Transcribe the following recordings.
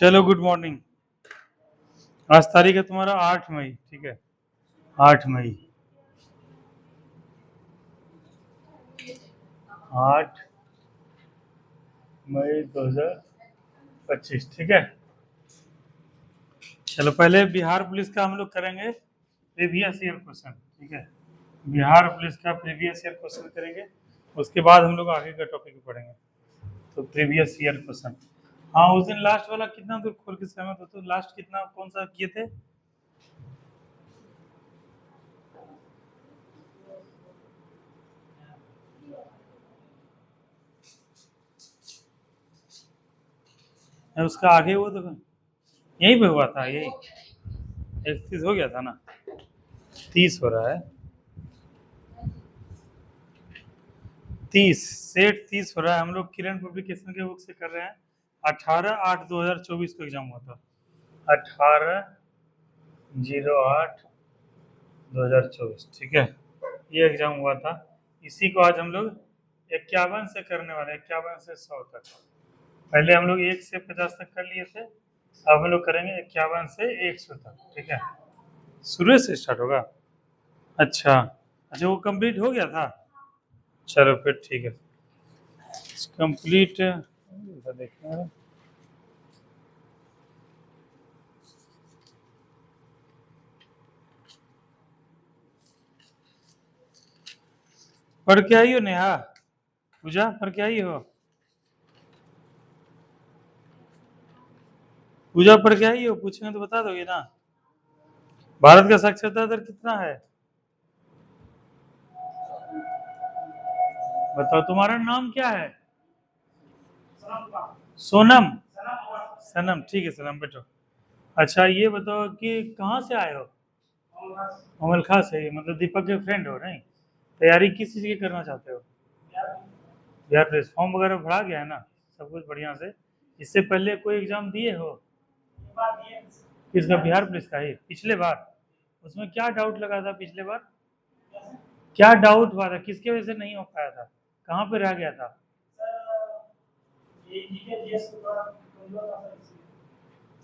चलो good morning. आज तारीख है तुम्हारा 8 मई, ठीक है। 8 मई, 8 मई 2025, ठीक है। चलो पहले बिहार पुलिस का हम लोग करेंगे प्रीवियस ईयर क्वेश्चन, ठीक है। बिहार पुलिस का प्रीवियस ईयर क्वेश्चन करेंगे, उसके बाद हम लोग आगे का टॉपिक पढ़ेंगे। तो प्रीवियस ईयर क्वेश्चन, हाँ उस दिन लास्ट वाला कितना दूर खोल के सहमत हो? तो लास्ट कितना कौन सा किए थे? उसका आगे वो तो यहीं पे हुआ था, यही 31 हो गया था ना, 30 हो रहा है। 30 हो रहा है। हम लोग किरण पब्लिकेशन के बुक से कर रहे हैं। 18/8/2024 को एग्जाम हुआ था। 18/08/2024, ठीक है, ये एग्जाम हुआ था। इसी को आज हम लोग 51 से करने वाले हैं, 51 से 100 तक। पहले हम लोग 1 से 50 तक कर लिए थे, अब हम लोग करेंगे 51 से 100 तक, ठीक है। शुरू से स्टार्ट होगा। अच्छा अच्छा, वो कंप्लीट हो गया था। चलो फिर ठीक है, कंप्लीट देखना। पढ़ के आई हो नेहा? पूजा पढ़ के आई हो? पूजा पढ़ के आई हो? पूछेंगे तो बता दोगे ना। भारत का साक्षरता दर कितना है? बताओ। तुम्हारा नाम क्या है? सोनम। सनम, ठीक है सनम, बैठो। अच्छा ये बताओ कि कहाँ से आए हो? अमलखा से, मतलब दीपक के फ्रेंड हो नहीं? तैयारी किस चीज़ की करना चाहते हो? बिहार पुलिस फॉर्म वगैरह भरा गया है ना? सब कुछ बढ़िया से। इससे पहले कोई एग्जाम दिए हो? किसका? बिहार पुलिस का ही पिछले बार? उसमें क्या डाउट लगा था पिछले बार? क्या डाउट हुआ था, किसके वजह से नहीं हो पाया था? कहाँ पे रह गया था?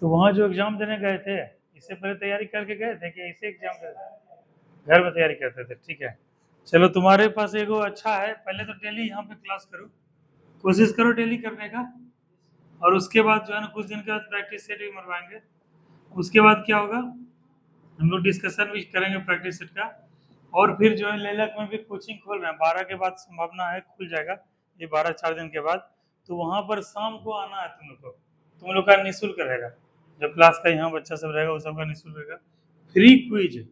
तो वहाँ जो एग्जाम देने गए थे, इससे पहले तैयारी करके गए थे कि ऐसे एग्जाम देते थे? घर में तैयारी करते थे, ठीक है। चलो तुम्हारे पास एगो अच्छा है, पहले तो डेली यहाँ पे क्लास करो, कोशिश करो डेली करने का। और उसके बाद जो है ना, कुछ दिन के बाद प्रैक्टिस सेट भी मरवाएंगे। उसके बाद क्या होगा, हम लोग डिस्कशन भी करेंगे प्रैक्टिस सेट का। और फिर जो है लेलक में भी कोचिंग खोल रहे हैं, 12 के बाद संभावना है खुल जाएगा, ये 12 4 दिन के बाद। तो वहाँ पर शाम को आना है तुम लोग को। तुम लोग का निःशुल्क रहेगा, जब क्लास का यहाँ बच्चा सब रहेगा वो सबका निःशुल्क रहेगा। फ्री क्विज,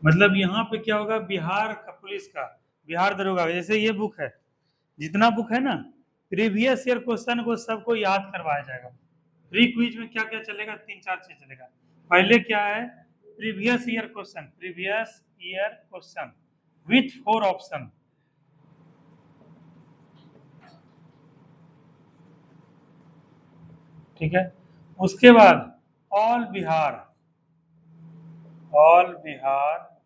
मतलब यहाँ पे क्या होगा, बिहार का पुलिस का, बिहार दरोगा का, जैसे ये बुक है, जितना बुक है ना, प्रीवियस ईयर क्वेश्चन को सबको याद करवाया जाएगा। फ्री क्विज में क्या क्या चलेगा? 3 4 चीज चलेगा। पहले क्या है, previous year question, previous year question with 4 option, ठीक है। उसके बाद all Bihar, all Bihar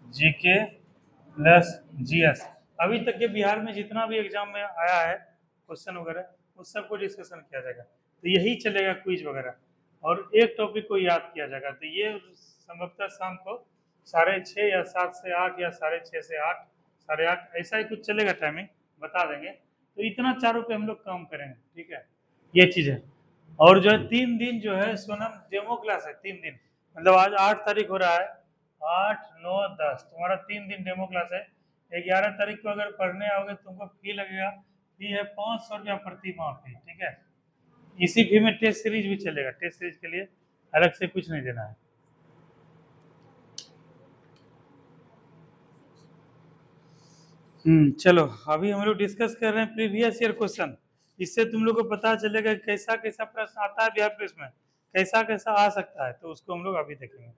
GK plus GS, अभी तक के बिहार में जितना भी एग्जाम में आया है क्वेश्चन वगैरह उस सबको डिस्कशन किया जाएगा। तो यही चलेगा क्विज वगैरह, और एक टॉपिक को याद किया जाएगा। तो ये संभवतः शाम को 6:30 या 7 से 8 या 6:30 से 8, 8:30 ऐसा ही कुछ चलेगा, टाइमिंग बता देंगे। तो इतना चारों पे हम लोग काम करेंगे, ठीक है। ये चीज़ है। और जो है 3 दिन जो है सोनम डेमो क्लास है, 3 दिन, मतलब आज 8 तारीख हो रहा है, 8 9 10, तुम्हारा 3 दिन डेमो क्लास है। 11 तारीख को अगर पढ़ने आओगे तुमको फी लगेगा, फी है 500 रुपया प्रति माह फी, ठीक है। इसी फी में टेस्ट सीरीज भी चलेगा, टेस्ट सीरीज के लिए अलग से कुछ नहीं देना है। चलो अभी हम लोग डिस्कस कर रहे हैं प्रीवियस ईयर क्वेश्चन। इससे तुम लोग को पता चलेगा कैसा कैसा प्रश्न आता है बिहार पुलिस में, कैसा कैसा आ सकता है, तो उसको हम लोग अभी देखेंगे।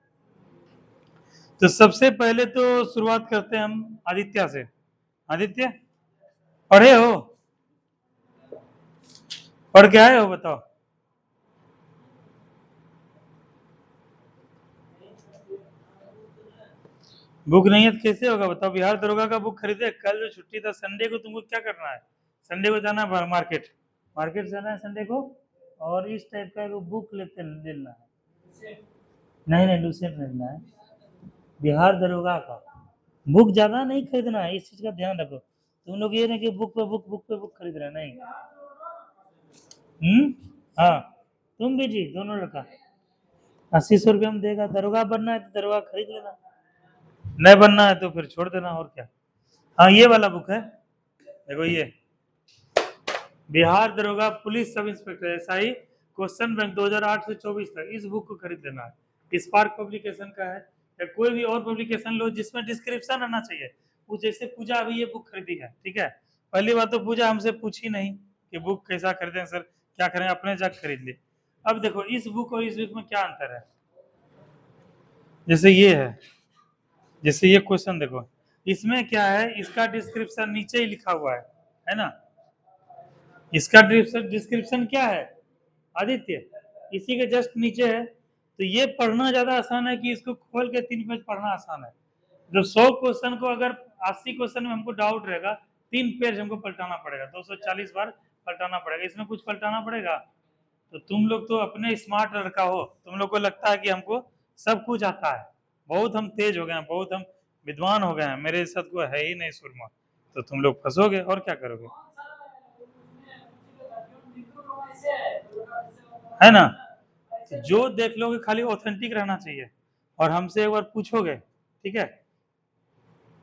तो सबसे पहले तो शुरुआत करते हैं हम आदित्य से। आदित्य पढ़े हो? पढ़ के आए हो? बताओ। बुक नहीं है तो कैसे होगा? बताओ। बिहार दरोगा का बुक खरीदे, कल जो छुट्टी था संडे को, तुमको क्या करना है? संडे को जाना है मार्केट, मार्केट जाना है संडे को, और इस टाइप का एक बुक लेना है। नहीं लूसेंट लेना है, बिहार दरोगा का। बुक ज़्यादा नहीं खरीदना है, इस चीज़ का ध्यान रखो। तुम लोग ये नहीं कि बुक खरीद रहे, नहीं। हाँ, तुम भी जी, दोनों लड़का 80-100 रुपये में देगा। दरोगा बनना है तो दरोगा खरीद लेना, नहीं बनना है तो फिर छोड़ देना, और क्या। हाँ, ये वाला बुक है, देखो ये बिहार दरोगा police sub inspector SI question bank 2008 से 24 तक, इस बुक को खरीद लेना है। स्पार्क पब्लिकेशन का है, या कोई भी और पब्लिकेशन लो जिसमें डिस्क्रिप्शन रहना चाहिए। वो जैसे पूजा अभी ये बुक खरीदी है, ठीक है। पहली बात तो पूजा हमसे पूछी नहीं कि बुक कैसा खरीदें सर, क्या करें, अपने जाकर खरीद ली। अब देखो इस बुक और इस बुक में क्या अंतर है। जैसे ये है, जैसे ये क्वेश्चन देखो, इसमें क्या है, इसका डिस्क्रिप्शन नीचे ही लिखा हुआ है ना। इसका डिस्क्रिप्शन क्या है आदित्य, इसी के जस्ट नीचे है। तो ये पढ़ना ज्यादा आसान है कि इसको खोल के 3 पेज पढ़ना आसान है। जब 100 क्वेश्चन को अगर 80 क्वेश्चन में हमको डाउट रहेगा, 3 पेज हमको पलटाना पड़ेगा, 240 बार पलटाना पड़ेगा। इसमें कुछ पलटाना पड़ेगा? तो तुम लोग तो अपने स्मार्ट लड़का हो, तुम लोग को लगता है कि हमको सब कुछ आता है, बहुत हम तेज हो गए हैं, बहुत हम विद्वान हो गए हैं, मेरे साथ कोई है ही नहीं सुरमा। तो तुम लोग फंसोगे और क्या करोगे, है ना। तो जो देख लोगे खाली ऑथेंटिक रहना चाहिए, और हमसे एक बार पूछोगे, ठीक है,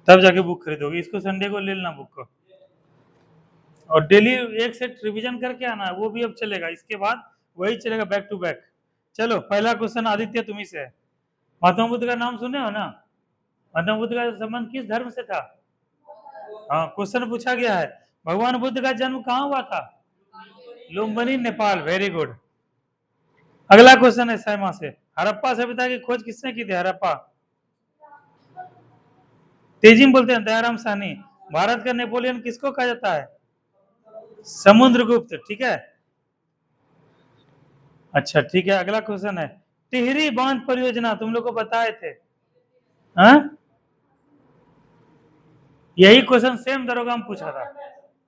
तब जाके बुक खरीदोगे। इसको संडे को ले लेना बुक को, और डेली एक सेट रिवीजन करके आना है, वो भी अब चलेगा। इसके बाद वही चलेगा बैक टू बैक। चलो पहला क्वेश्चन आदित्य तुम्ही से है। महात्मा बुद्ध का नाम सुने हो ना। महात्मा बुद्ध का संबंध किस धर्म से था? हाँ, क्वेश्चन पूछा गया है भगवान बुद्ध का जन्म कहाँ हुआ था? लुम्बिनी, नेपाल। Very good. अगला क्वेश्चन है सैमा से, हड़प्पा सभ्यता की खोज किसने की थी? हड़प्पा, तेजी में बोलते हैं दयाराम साहनी। भारत का नेपोलियन किसको कहा जाता है? समुद्रगुप्त, ठीक है। अच्छा ठीक है, अगला क्वेश्चन है, टिहरी बांध परियोजना तुम लोग को बताए थे। हाँ, यही क्वेश्चन सेम दरोगा में पूछा था।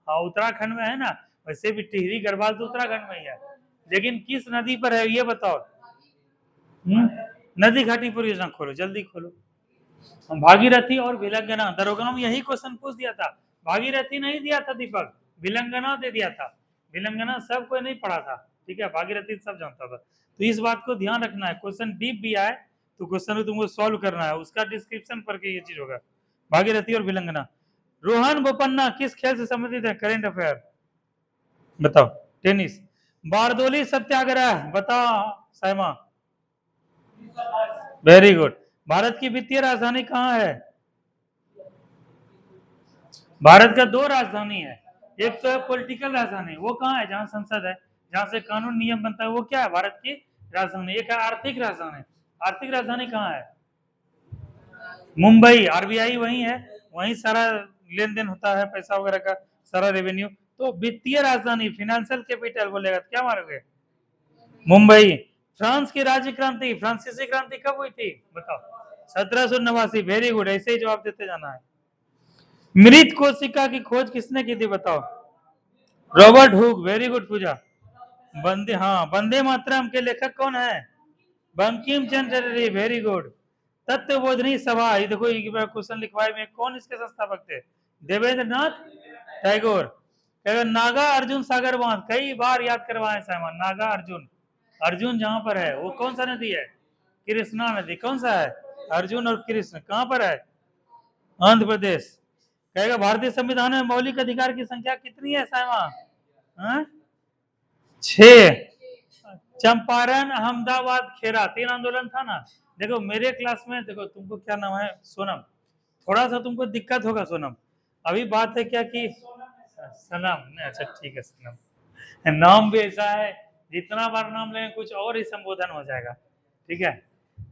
हाँ, उत्तराखंड में है ना, वैसे भी टिहरी गढ़वाल तो उत्तराखंड में ही है, लेकिन किस नदी पर है ये बताओ। नदी घाटी परियोजना खोलो, जल्दी खोलो। भागीरथी और भिलंगना, दरोगा में यही क्वेश्चन पूछ दिया था। भागीरथी नहीं दिया था दीपक, भिलंगना दे दिया था। भिलंगना सब कोई नहीं पढ़ा था, ठीक है, भागीरथी सब जानता था। तो इस बात को ध्यान रखना है, क्वेश्चन डीप भी आए तो क्वेश्चन को तुमको सॉल्व करना है, उसका डिस्क्रिप्शन पढ़ के ये चीज होगा। भागीरथी और भिलंगना। रोहन बोपन्ना किस खेल से संबंधित है? करेंट अफेयर बताओ। टेनिस। बारदोली सत्याग्रह बताओ साइमा। Very good. भारत की वित्तीय राजधानी कहाँ है? भारत का 2 राजधानी है, एक तो है पॉलिटिकल राजधानी, वो कहाँ है? जहाँ संसद है, जहाँ से कानून नियम बनता है, वो क्या है? भारत की राजधानी। एक है आर्थिक राजधानी, आर्थिक राजधानी कहाँ है? मुंबई। RBI वही है, वहीं सारा लेन देन होता है, पैसा वगैरह का सारा रेवेन्यू। तो वित्तीय राजधानी, फिनेंशियल कैपिटल बोलेगा तो क्या मारोगे? मुंबई। फ्रांस की राज्य क्रांति, फ्रांसीसी क्रांति कब हुई थी बताओ? 1789। वेरी गुड, ऐसे ही जवाब देते जाना है। मृत कोशिका की खोज किसने की थी बताओ? Robert Hooke. Very good Puja. Vande, हाँ, वंदे मातरम के लेखक कौन है? बंकिम चंद्र चटर्जी। Very good. तत्वबोधनी सभा, ये देखो ये क्वेश्चन लिखवाए में कौन इसके संस्थापक थे? देवेंद्र नाथ टैगोर। नागा अर्जुन सागर बांध कई बार याद करवाए सामान। नागा अर्जुन, अर्जुन जहां पर है वो कौन सा नदी है? कृष्णा नदी। कौन सा है? अर्जुन और कृष्ण कहां पर है? आंध्र प्रदेश। कहेगा भारतीय संविधान में मौलिक अधिकार की संख्या कितनी है साइमा? 6। चंपारण, अहमदाबाद, खेरा, 3 आंदोलन था ना। देखो मेरे क्लास में, देखो तुमको क्या नाम है? सोनम। थोड़ा सा तुमको दिक्कत होगा सोनम। अभी बात है क्या कि सनम, अच्छा ठीक है सनम, नाम भी ऐसा है, जितना बार नाम लेंगे कुछ और ही संबोधन हो जाएगा, ठीक है।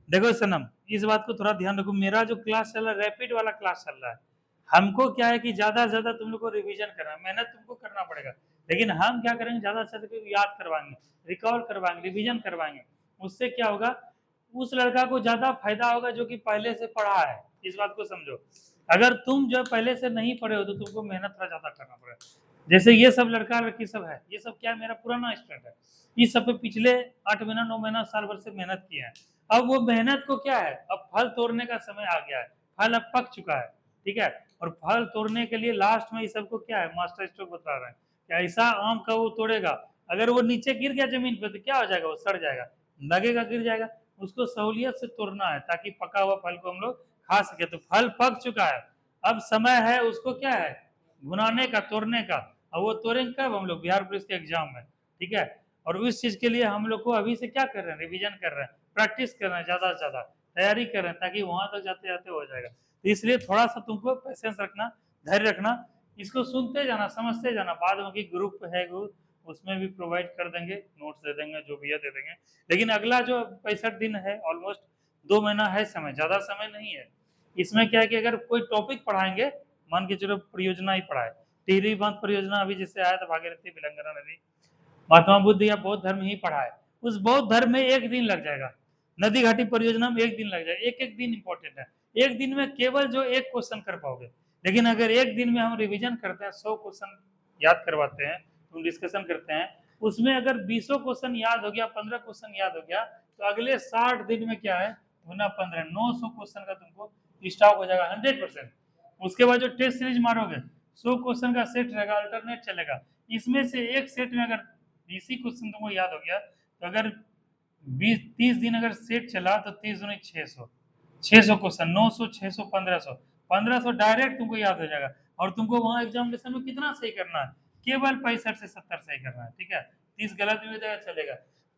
देखो सनम, इस बात को थोड़ा ध्यान रखो, मेरा जो क्लास चल रहा है रैपिड वाला क्लास चल रहा है। हमको क्या है कि ज्यादा से ज्यादा तुम लोग को रिवीजन करना है, मेहनत तुमको करना पड़ेगा, लेकिन हम क्या करेंगे, ज्यादा से ज्यादा याद करवाएंगे, रिकॉल करवाएंगे, रिवीजन करवाएंगे। उससे क्या होगा, उस लड़का को ज्यादा फायदा होगा जो कि पहले से पढ़ा है। इस बात को समझो, अगर तुम जो पहले से नहीं पढ़े हो तो तुमको मेहनत थोड़ा ज्यादा करना पड़ेगा। जैसे ये सब लड़का लड़की सब है, ये सब क्या मेरा पुराना स्टूडेंट है, इस सब पे पिछले 8 महीना 9 महीना साल भर से मेहनत किए हैं। अब वो मेहनत को क्या है, अब फल तोड़ने का समय आ गया है, फल अब पक चुका है, ठीक है। और फल तोड़ने के लिए लास्ट में इस सबको क्या है, मास्टर स्ट्रोक बता रहे हैं कि ऐसा आम का वो तोड़ेगा, अगर वो नीचे गिर गया जमीन पे तो क्या हो जाएगा, वो सड़ जाएगा, लगेगा गिर जाएगा। उसको सहूलियत से तोड़ना है ताकि पका हुआ फल को हम लोग खा सके। तो फल पक चुका है, अब समय है उसको क्या है, भुनाने का, तोड़ने का। और वो तोड़ेंगे कब, हम लोग बिहार पुलिस के एग्जाम में, ठीक है। और उस चीज के लिए हम लोग को अभी से क्या कर रहे हैं, रिवीजन कर रहे हैं, प्रैक्टिस कर रहे हैं, ज्यादा से ज्यादा तैयारी कर रहे हैं, ताकि वहां तक जाते जाते हो जाएगा। तो इसलिए थोड़ा सा तुमको पेशेंस रखना, धैर्य रखना, इसको सुनते जाना, समझते जाना। बाद में कि ग्रुप है उसमें भी प्रोवाइड कर देंगे, नोट्स दे देंगे, जो भी है दे देंगे। लेकिन अगला जो 65 दिन है, ऑलमोस्ट 2 महीना है समय, ज्यादा समय नहीं है। इसमें क्या है कि अगर कोई टॉपिक पढ़ाएंगे, मान के चलो परियोजना ही पढ़ाए, टिहरी बांध परियोजना अभी जिससे आया था, भागीरथी विलंगना नदी, महात्मा बुद्ध या बौद्ध धर्म ही पढ़ाए, उस बौद्ध धर्म में 1 दिन लग जाएगा, नदी घाटी परियोजना में 1 दिन लग जाएगा। एक एक दिन इंपॉर्टेंट है, 1 दिन में केवल जो 1 क्वेश्चन कर पाओगे। लेकिन अगर 1 दिन में हम रिवीजन करते हैं, 100 क्वेश्चन याद करवाते हैं, तुम डिस्कशन करते हैं, उसमें अगर 20 क्वेश्चन याद हो गया, 15 क्वेश्चन याद हो गया, तो अगले 60 दिन में क्या है, गुना 15 900 क्वेश्चन का तुमको स्टॉक हो जाएगा 100%। उसके बाद जो टेस्ट सीरीज मारोगे, 100 क्वेश्चन का सेट रहेगा, अल्टरनेट चलेगा। इसमें से एक सेट में अगर 20 क्वेश्चन तुमको याद हो गया, तो अगर 20-30 दिन अगर सेट चला तो 30 दूनी 600 क्वेश्चन, 900 600 1500 डायरेक्ट तुमको याद हो जाएगा। और तुमको वहां एग्जामिनेशन में कितना सही करना है, केवल 65 से 70 सही करना है, ठीक है। 30 गलत भी हो जाएगा चलेगा।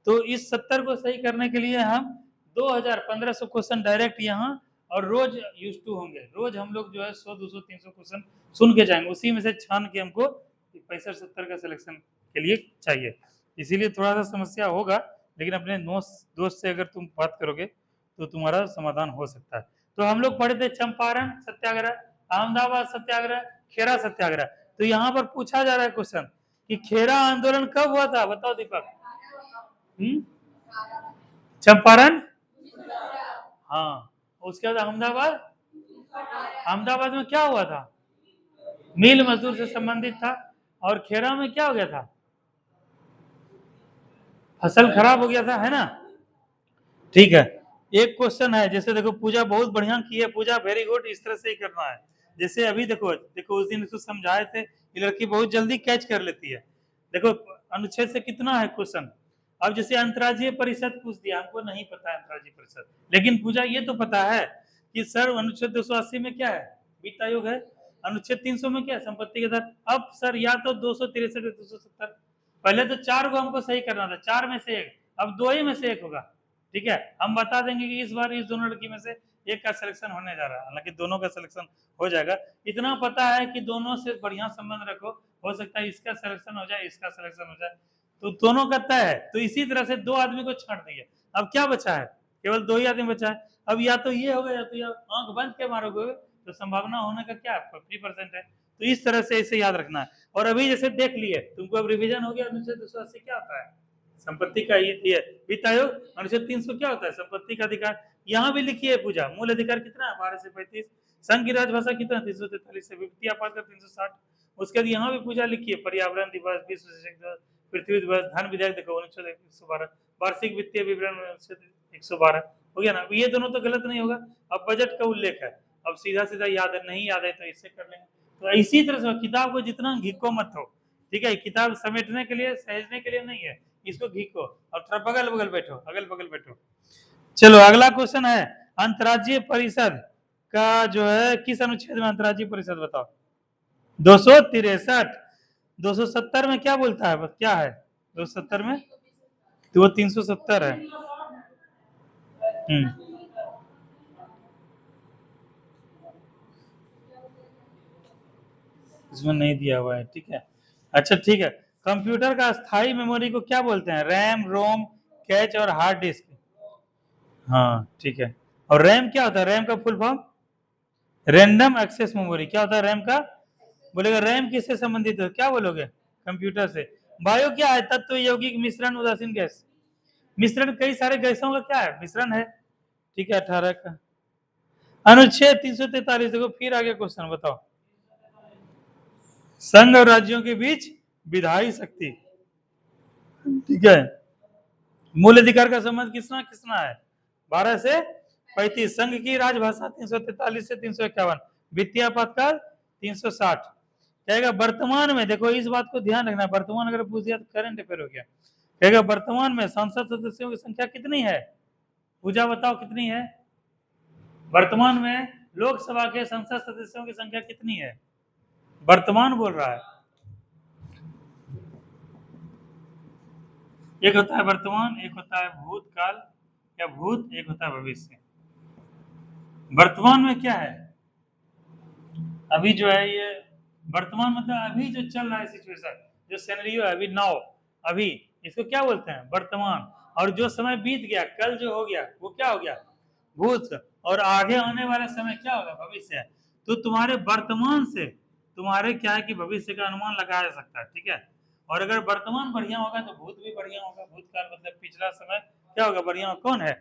तो इस 70 को सही करने के लिए हम 1500 क्वेश्चन डायरेक्ट यहाँ, और रोज यूज टू होंगे, रोज हम लोग जो है 100 200 300 क्वेश्चन सुन के जाएंगे, उसी में से छान के हमको 65 70 का सिलेक्शन के लिए चाहिए। इसीलिए थोड़ा सा समस्या होगा, लेकिन अपने दोस्त से अगर तुम बात करोगे तो तुम्हारा समाधान हो सकता है। तो हम लोग पढ़े थे चंपारण सत्याग्रह, अहमदाबाद सत्याग्रह, खेरा सत्याग्रह। तो यहाँ पर पूछा जा रहा है क्वेश्चन कि खेरा आंदोलन कब हुआ था, बताओ दीपक। चंपारण, हाँ। उसके बाद अहमदाबाद, अहमदाबाद में क्या हुआ था, मिल मजदूर से संबंधित था। और खेरा में क्या हो गया था, फसल खराब हो गया था, है ना। ठीक है, एक क्वेश्चन है, जैसे देखो पूजा बहुत बढ़िया की है, पूजा वेरी गुड, इस तरह से ही करना है। जैसे अभी देखो देखो उस दिन इसको समझाए थे, ये लड़की बहुत जल्दी कैच कर लेती है। देखो अनुच्छेद से कितना है क्वेश्चन। अब जैसे अंतर्राज्यीय परिषद पूछ दिया, हमको नहीं पता है अंतर्राज्यीय परिषद, लेकिन पूजा ये तो पता है कि सर अनुच्छेद 280 में क्या है, वित्त आयोग है, अनुच्छेद 300 में क्या है, संपत्ति के दर। अब सर या तो 263 या 270, पहले तो 4 को हमको सही करना था, 4 में से 1, अब 2 ही में से 1 होगा, ठीक है। हम बता देंगे कि इस बार इस दोनों लड़की में से एक का सिलेक्शन होने जा रहा है, हालांकि दोनों का सिलेक्शन हो जाएगा। इतना पता है कि दोनों से बढ़िया संबंध रखो, हो सकता है इसका सिलेक्शन हो जाए, इसका सिलेक्शन हो जाए, तो दोनों का तय है। तो इसी तरह से 2 आदमी को छांट दिए, अब क्या बचा है, केवल 2 ही आदमी बचा है। अब या तो ये होगा या तो आंख बंद के मारोगे तो संभावना होने का क्या 50% है। तो इस तरह से इसे याद रखना है। और अभी जैसे देख लिए तुमको, अब रिवीजन हो गया, अनुच्छेद 280 क्या होता है, संपत्ति का ये वित्त आयोग, अनुच्छेद 300 क्या होता है, संपत्ति का अधिकार। यहाँ भी लिखिए पूजा, मूल अधिकार कितना है 12 से 35, संघ की राजभाषा कितना 343 से, वित्तीय आपातकाल 360। उसके बाद यहाँ भी पूजा लिखिए, पर्यावरण दिवस, विश्व दिवस, पृथ्वी दिवस, धन विधेयक देखो अनुच्छेद 112, वार्षिक वित्तीय विवरण अनुच्छेद 112 हो गया ना। ये दोनों तो गलत नहीं होगा। अब बजट का उल्लेख है, अब सीधा सीधा याद है, नहीं याद है तो इससे कर लेंगे। तो इसी तरह से किताब को जितना घिको मत हो, ठीक है। किताब समेटने के लिए, सहेजने के लिए नहीं है, इसको घिको और थोड़ा बगल बगल बैठो, अगल बगल बैठो। चलो अगला क्वेश्चन है, अंतर्राज्यीय परिषद का जो है किस अनुच्छेद में अंतर्राज्यीय परिषद, बताओ। 263। 270 में क्या बोलता है, बस क्या है 270 में, तो वो 370 है। इसमें नहीं दिया हुआ है, ठीक है। अच्छा ठीक है, कंप्यूटर का स्थायी मेमोरी को क्या बोलते हैं, रैम, रोम, कैच और हार्ड डिस्क। हाँ ठीक है। और रैम क्या होता है, रैम का full form random access memory. क्या होता है रैम का, बोलेगा रैम किससे संबंधित है, क्या बोलोगे, कंप्यूटर से। बायो क्या है, तत्व, यौगिक, मिश्रण, उदासीन गैस। मिश्रण कई सारे गैसों का क्या है, मिश्रण है, ठीक है। 18 का अनुच्छेद 343, देखो फिर आगे क्वेश्चन बताओ। संघ और राज्यों के बीच विधायी शक्ति, ठीक है। मूल अधिकार का संबंध किसना किसना है? 12 से 35। संघ की राजभाषा 343 से 351। वित्तीय आपातकाल 360। कहेगा वर्तमान में, देखो इस बात को ध्यान रखना, वर्तमान अगर पूछ दिया तो करंट अफेयर हो गया। कहेगा वर्तमान में संसद सदस्यों की संख्या कितनी है? पूजा बताओ कितनी है? वर्तमान में लोकसभा के संसद सदस्यों की संख्या कितनी है? वर्तमान बोल रहा है। एक होता है वर्तमान, एक होता है भूतकाल या भूत, एक होता है भविष्य। वर्तमान में क्या है? अभी जो है ये वर्तमान मतलब अभी जो चल रहा है सिचुएशन, जो सिनेरियो है अभी नाउ, अभी इसको क्या बोलते हैं? वर्तमान। और जो समय बीत गया, कल जो हो गया वो क्या हो गया? भूत। और आगे आने वाला समय क्या होगा? भविष्य। तो तुम्हारे वर्तमान से तुम्हारे क्या है कि भविष्य का अनुमान लगाया जा सकता है, ठीक है। और अगर वर्तमान बढ़िया होगा तो भूत भी बढ़िया होगा। भूतकाल मतलब पिछला समय क्या होगा? बढ़िया। कौन है?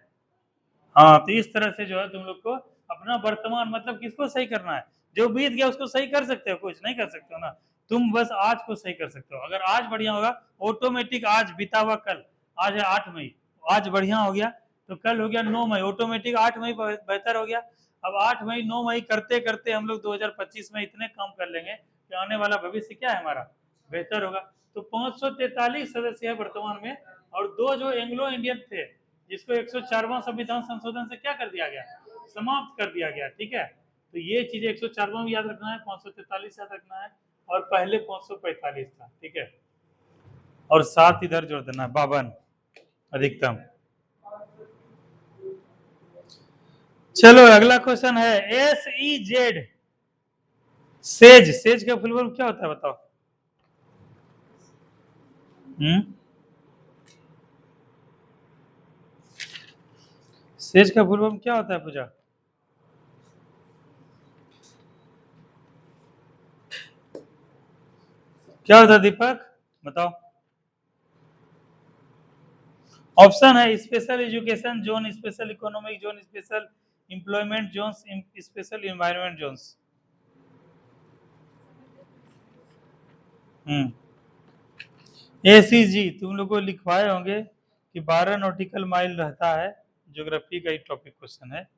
हाँ, तो इस तरह से जो है तुम लोग को अपना वर्तमान मतलब किसको सही करना है? जो बीत गया उसको सही कर सकते हो? कुछ नहीं कर सकते हो ना, तुम बस आज को सही कर सकते हो। अगर आज बढ़िया होगा, ऑटोमेटिक आज बीता हुआ कल, आज है 8 मई, आज बढ़िया हो गया तो कल हो गया 9 मई, ऑटोमेटिक 8 मई बेहतर हो गया। अब 8 मई 9 मई करते करते हम लोग 2025 में इतने काम कर लेंगे कि आने वाला भविष्य क्या है हमारा? बेहतर होगा। तो 543 सदस्य है वर्तमान में, और 2 जो एंग्लो इंडियन थे जिसको 104वां संविधान संशोधन से क्या कर दिया गया? समाप्त कर दिया गया, ठीक है। तो ये चीज 104वां भी याद रखना है, 543 याद रखना है, और पहले 545 था, ठीक है। और 7 इधर जोड़ देना है, 52 अधिकतम। चलो अगला क्वेश्चन है SEZ, सेज। सेज का फुल फॉर्म क्या होता है बताओ? सेज का फुल फॉर्म क्या होता है पूजा? क्या होता है दीपक, बताओ। ऑप्शन है special education zone, special economic zone, special employment zones, special environment zones. ACG तुम लोग को लिखवाए होंगे कि 12 नॉटिकल माइल रहता है। ज्योग्राफी का ही टॉपिक क्वेश्चन है।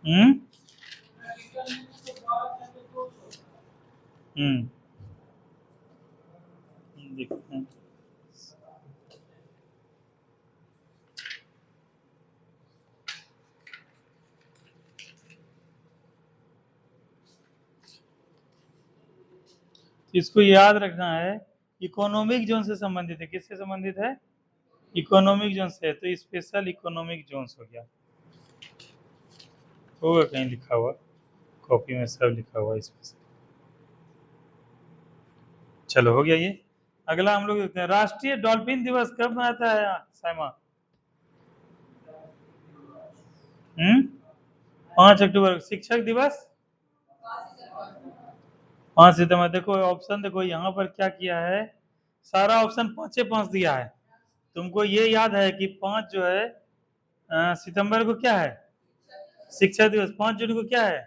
हम्म हम्म देखते हैं। इसको याद रखना है, इकोनॉमिक जोन से संबंधित है। किससे संबंधित है? इकोनॉमिक जोन से है, तो स्पेशल इकोनॉमिक जोन हो गया। होगा कहीं लिखा हुआ, कॉपी में सब लिखा हुआ स्पेशल। चलो हो गया ये। अगला हम लोग देखते हैं, राष्ट्रीय डॉल्फिन दिवस कब मनाता है साइमा? 5 अक्टूबर। शिक्षक दिवस 5 सितंबर। देखो ऑप्शन, देखो यहाँ पर क्या किया है, सारा ऑप्शन 5 दिया है। तुमको ये याद है कि 5 जो है सितंबर को क्या है? शिक्षक दिवस। 5 जून को क्या है?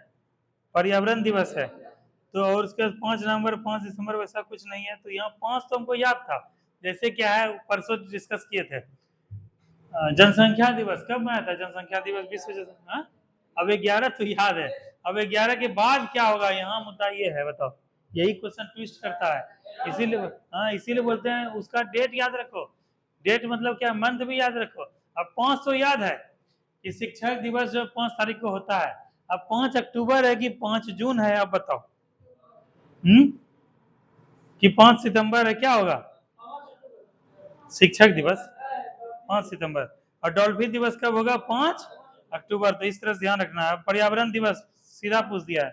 पर्यावरण दिवस है। तो और उसके बाद 5 नवंबर 5 दिसंबर वैसा कुछ नहीं है। तो यहाँ 5 तो हमको याद था, जैसे क्या है परसों डिस्कस किए थे। जनसंख्या दिवस कब मनाया था? जनसंख्या दिवस विश्व हाँ? अब 11 तो याद है, अब 11 के बाद क्या होगा? यहाँ मुद्दा ये है, बताओ। यही क्वेश्चन ट्विस्ट करता है, इसीलिए हाँ, इसीलिए बोलते हैं उसका डेट याद रखो। डेट मतलब क्या? मंथ भी याद रखो। अब 5 तो याद है कि शिक्षक दिवस जो 5 तारीख को होता है। अब 5 अक्टूबर है कि 5 जून है? अब बताओ कि 5 सितंबर है? क्या होगा? शिक्षक दिवस 5 सितंबर, और डॉल्फिन दिवस कब होगा? 5 अक्टूबर। तो इस तरह से ध्यान रखना है। पर्यावरण दिवस सीधा पूछ दिया है,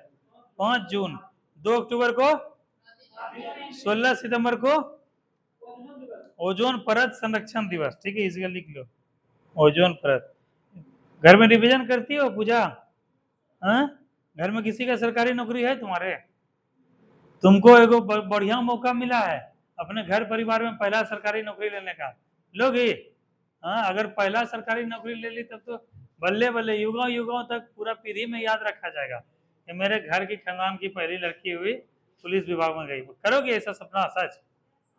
5 जून। 2 अक्टूबर को, 16 सितंबर को ओजोन परत संरक्षण दिवस, ठीक है, इसका लिख लो, ओजोन परत। घर में रिवीजन करती हो पूजा? हाँ? घर में किसी का सरकारी नौकरी है तुम्हारे? तुमको एगो बढ़िया मौका मिला है अपने घर परिवार में पहला सरकारी नौकरी लेने का। लोगे? हाँ, अगर पहला सरकारी नौकरी ले ली तब तो बल्ले बल्ले, युगों युगों तक पूरा पीढ़ी में याद रखा जाएगा। कि मेरे घर की खानदान की पहली लड़की हुई, पुलिस विभाग में गई। करोगे ऐसा सपना सच?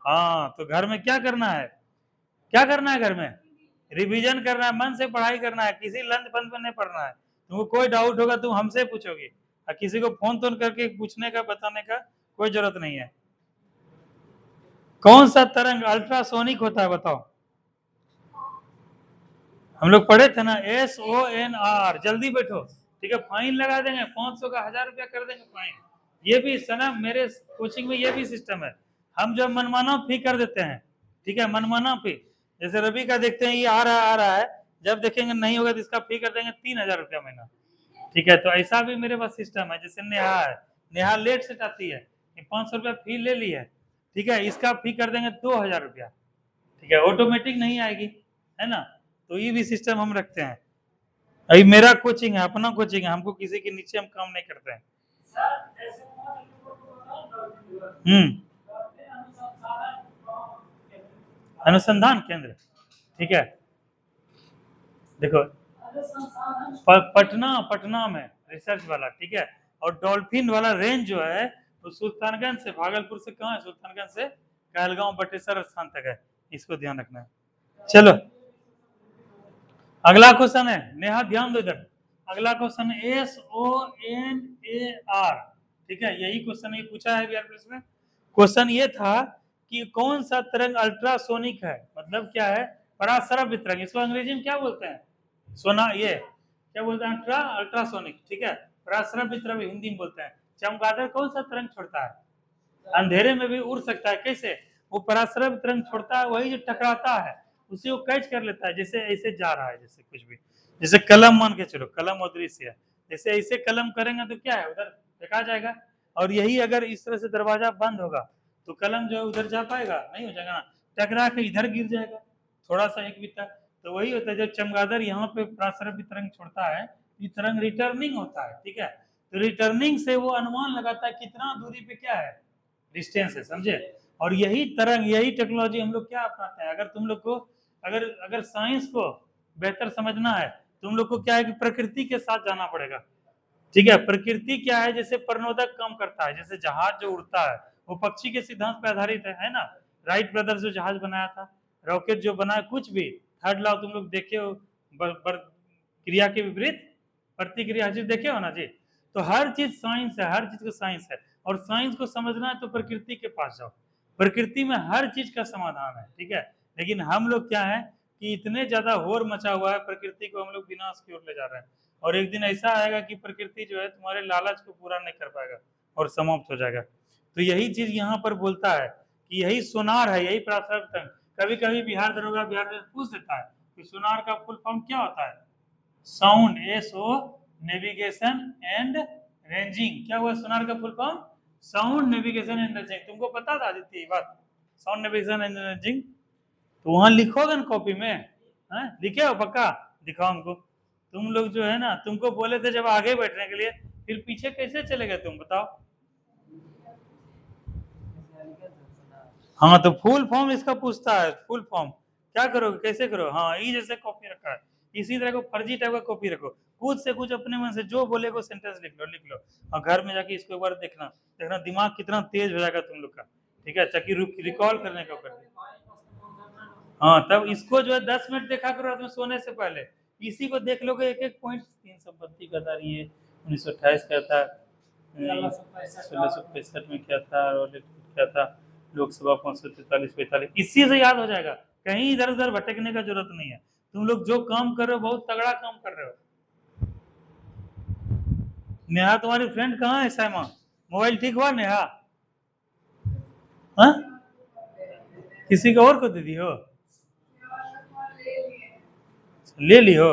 हाँ, तो घर में क्या करना है, क्या करना है घर में? रिवीजन करना है, मन से पढ़ाई करना है, किसी लंच पंच में नहीं पढ़ना है। तुमको कोई डाउट होगा तुम हमसे पूछोगे, और किसी को फोन तोन करके पूछने का बताने का कोई जरूरत नहीं है। कौन सा तरंग अल्ट्रासोनिक होता है बताओ? हम लोग पढ़े थे ना, SONR। जल्दी बैठो, ठीक है, फाइन लगा देंगे, 500 का 1000 रुपया कर देंगे फाइन। ये भी सना मेरे कोचिंग में ये भी सिस्टम है, हम जब मनमाना फी कर देते हैं, ठीक है, मनमाना फी, जैसे रवि का देखते हैं ये आ रहा है, जब देखेंगे नहीं होगा तो इसका फी कर देंगे 3000 रुपया महीना, ठीक है। तो ऐसा भी मेरे पास सिस्टम है, जैसे नेहा है, नेहा लेट से आती है, 500 रुपया फी ले ली है, ठीक है, इसका फी कर देंगे 2000 रुपया, ठीक है, ऑटोमेटिक नहीं आएगी, है ना। तो ये भी सिस्टम हम रखते हैं। अभी मेरा कोचिंग है, अपना कोचिंग है, हमको किसी के नीचे हम काम नहीं करते हैं। अनुसंधान केंद्र, ठीक है, देखो पटना में रिसर्च वाला, ठीक है, और डॉल्फिन वाला रेंज जो है तो सुल्तानगंज से, भागलपुर से कहाँ है, सुल्तानगंज से कहलगांव बटेश्वर स्थान तक है, इसको ध्यान रखना है। चलो अगला क्वेश्चन है, नेहा ध्यान दो इधर, अगला क्वेश्चन SONAR, ठीक है, यही क्वेश्चन ये पूछा है बिहार पुलिस में। क्वेश्चन ये था कि कौन सा तरंग अल्ट्रासोनिक है, मतलब क्या है, परासरब तरंग, इसको अंग्रेजी में क्या बोलते हैं, सोना, ये क्या बोलते हैं, अल्ट्रासोनिक, ठीक है, परासरब तरंग हिंदी में बोलते हैं। चमगादड़ कौन सा तरंग छोड़ता है, अंधेरे में भी उड़ सकता है, कैसे, वो परासरब तरंग छोड़ता है, वही जो टकराता है उसी को कैच कर लेता है, जैसे ऐसे जा रहा है, जैसे कुछ भी, जैसे कलम मान के चलो, कलम और दृश्य है, जैसे ऐसे कलम करेंगे तो क्या है, उधर देखा जाएगा, और यही अगर इस तरह से दरवाजा बंद होगा तो कलम जो है उधर जा पाएगा, नहीं हो जाएगा ना, टकरा के इधर गिर जाएगा, थोड़ा सा एक बिता। तो वही होता है, जब चमगादड़ यहाँ पे परासरब तरंग छोड़ता है, ये तरंग रिटर्निंग होता है, ठीक है, तो रिटर्निंग से वो अनुमान लगाता है कितना दूरी पे क्या है, डिस्टेंस है, समझे। और यही तरंग, यही टेक्नोलॉजी हम लोग क्या अपनाते हैं, अगर तुम लोग को अगर साइंस को बेहतर समझना है, तुम लोग को क्या है कि प्रकृति के साथ जाना पड़ेगा, ठीक है। प्रकृति क्या है, जैसे प्रणोदक काम करता है, जैसे जहाज जो उड़ता है वो पक्षी के सिद्धांत पर आधारित है ना, राइट ब्रदर्स जो जहाज बनाया था, रॉकेट जो बनाया, कुछ भी थर्ड लॉ तुम लोग देखे हो, क्रिया के विपरीत प्रतिक्रिया देखे हो ना जी। तो हर चीज साइंस है, हर चीज का साइंस है, और साइंस को समझना है तो प्रकृति के पास जाओ, प्रकृति में हर चीज का समाधान है, ठीक है। लेकिन हम लोग क्या है कि इतने ज्यादा होर मचा हुआ है, प्रकृति को हम लोग विनाश की ओर ले जा रहे हैं, और एक दिन ऐसा आएगा कि प्रकृति जो है तुम्हारे लालच को पूरा नहीं कर पाएगा और समाप्त हो जाएगा। तो यही चीज यहाँ पर बोलता है कि यही सोनार है, यही परासरब तरंग। कभी कभी बिहार दरोगा बिहार में पूछ देता है कि सोनार का फुल फॉर्म क्या होता है, sound, SO navigation and ranging, क्या हुआ सोनार का full form, sound navigation and ranging. तुमको पता था आदित्य ये बात, साउंड नेविगेशन एंड रेंजिंग, तो वहां लिखोगे ना कॉपी में, है लिखे हो पक्का, दिखाओ हमको। तुम लोग जो है ना, तुमको बोले थे जब आगे बैठने के लिए, फिर पीछे कैसे चले गए तुम बताओ। हाँ तो फुल फॉर्म इसका पूछता है, फुल फॉर्म क्या करोगे, कैसे करो, हाँ ई जैसे कॉपी रखा है, इसी तरह को फर्जी टाइप का कॉपी रखो, कुछ से कुछ अपने मन से जो बोलेगा सेंटेंस लिख लो, और घर में जाके इसको एक बार देखना दिमाग कितना तेज हो जाएगा तुम लोग का, ठीक है, ताकि रिकॉल करने का कर। हाँ तब इसको जो है 10 मिनट देखा करो रात में सोने से पहले, इसी को देख लोगे एक एक पॉइंट, 332 का था, ये 1928 का था, 1665 में क्या था, और क्या था, लोकसभा 543 45, इसी से याद हो जाएगा, कहीं इधर उधर भटकने का जरूरत नहीं है। तुम लोग जो काम कर रहे हो बहुत तगड़ा काम कर रहे हो। नेहा तुम्हारी फ्रेंड कहाँ है, सैमा, मोबाइल ठीक हुआ नेहा, हाँ किसी को और को दे दी हो, ले ली हो,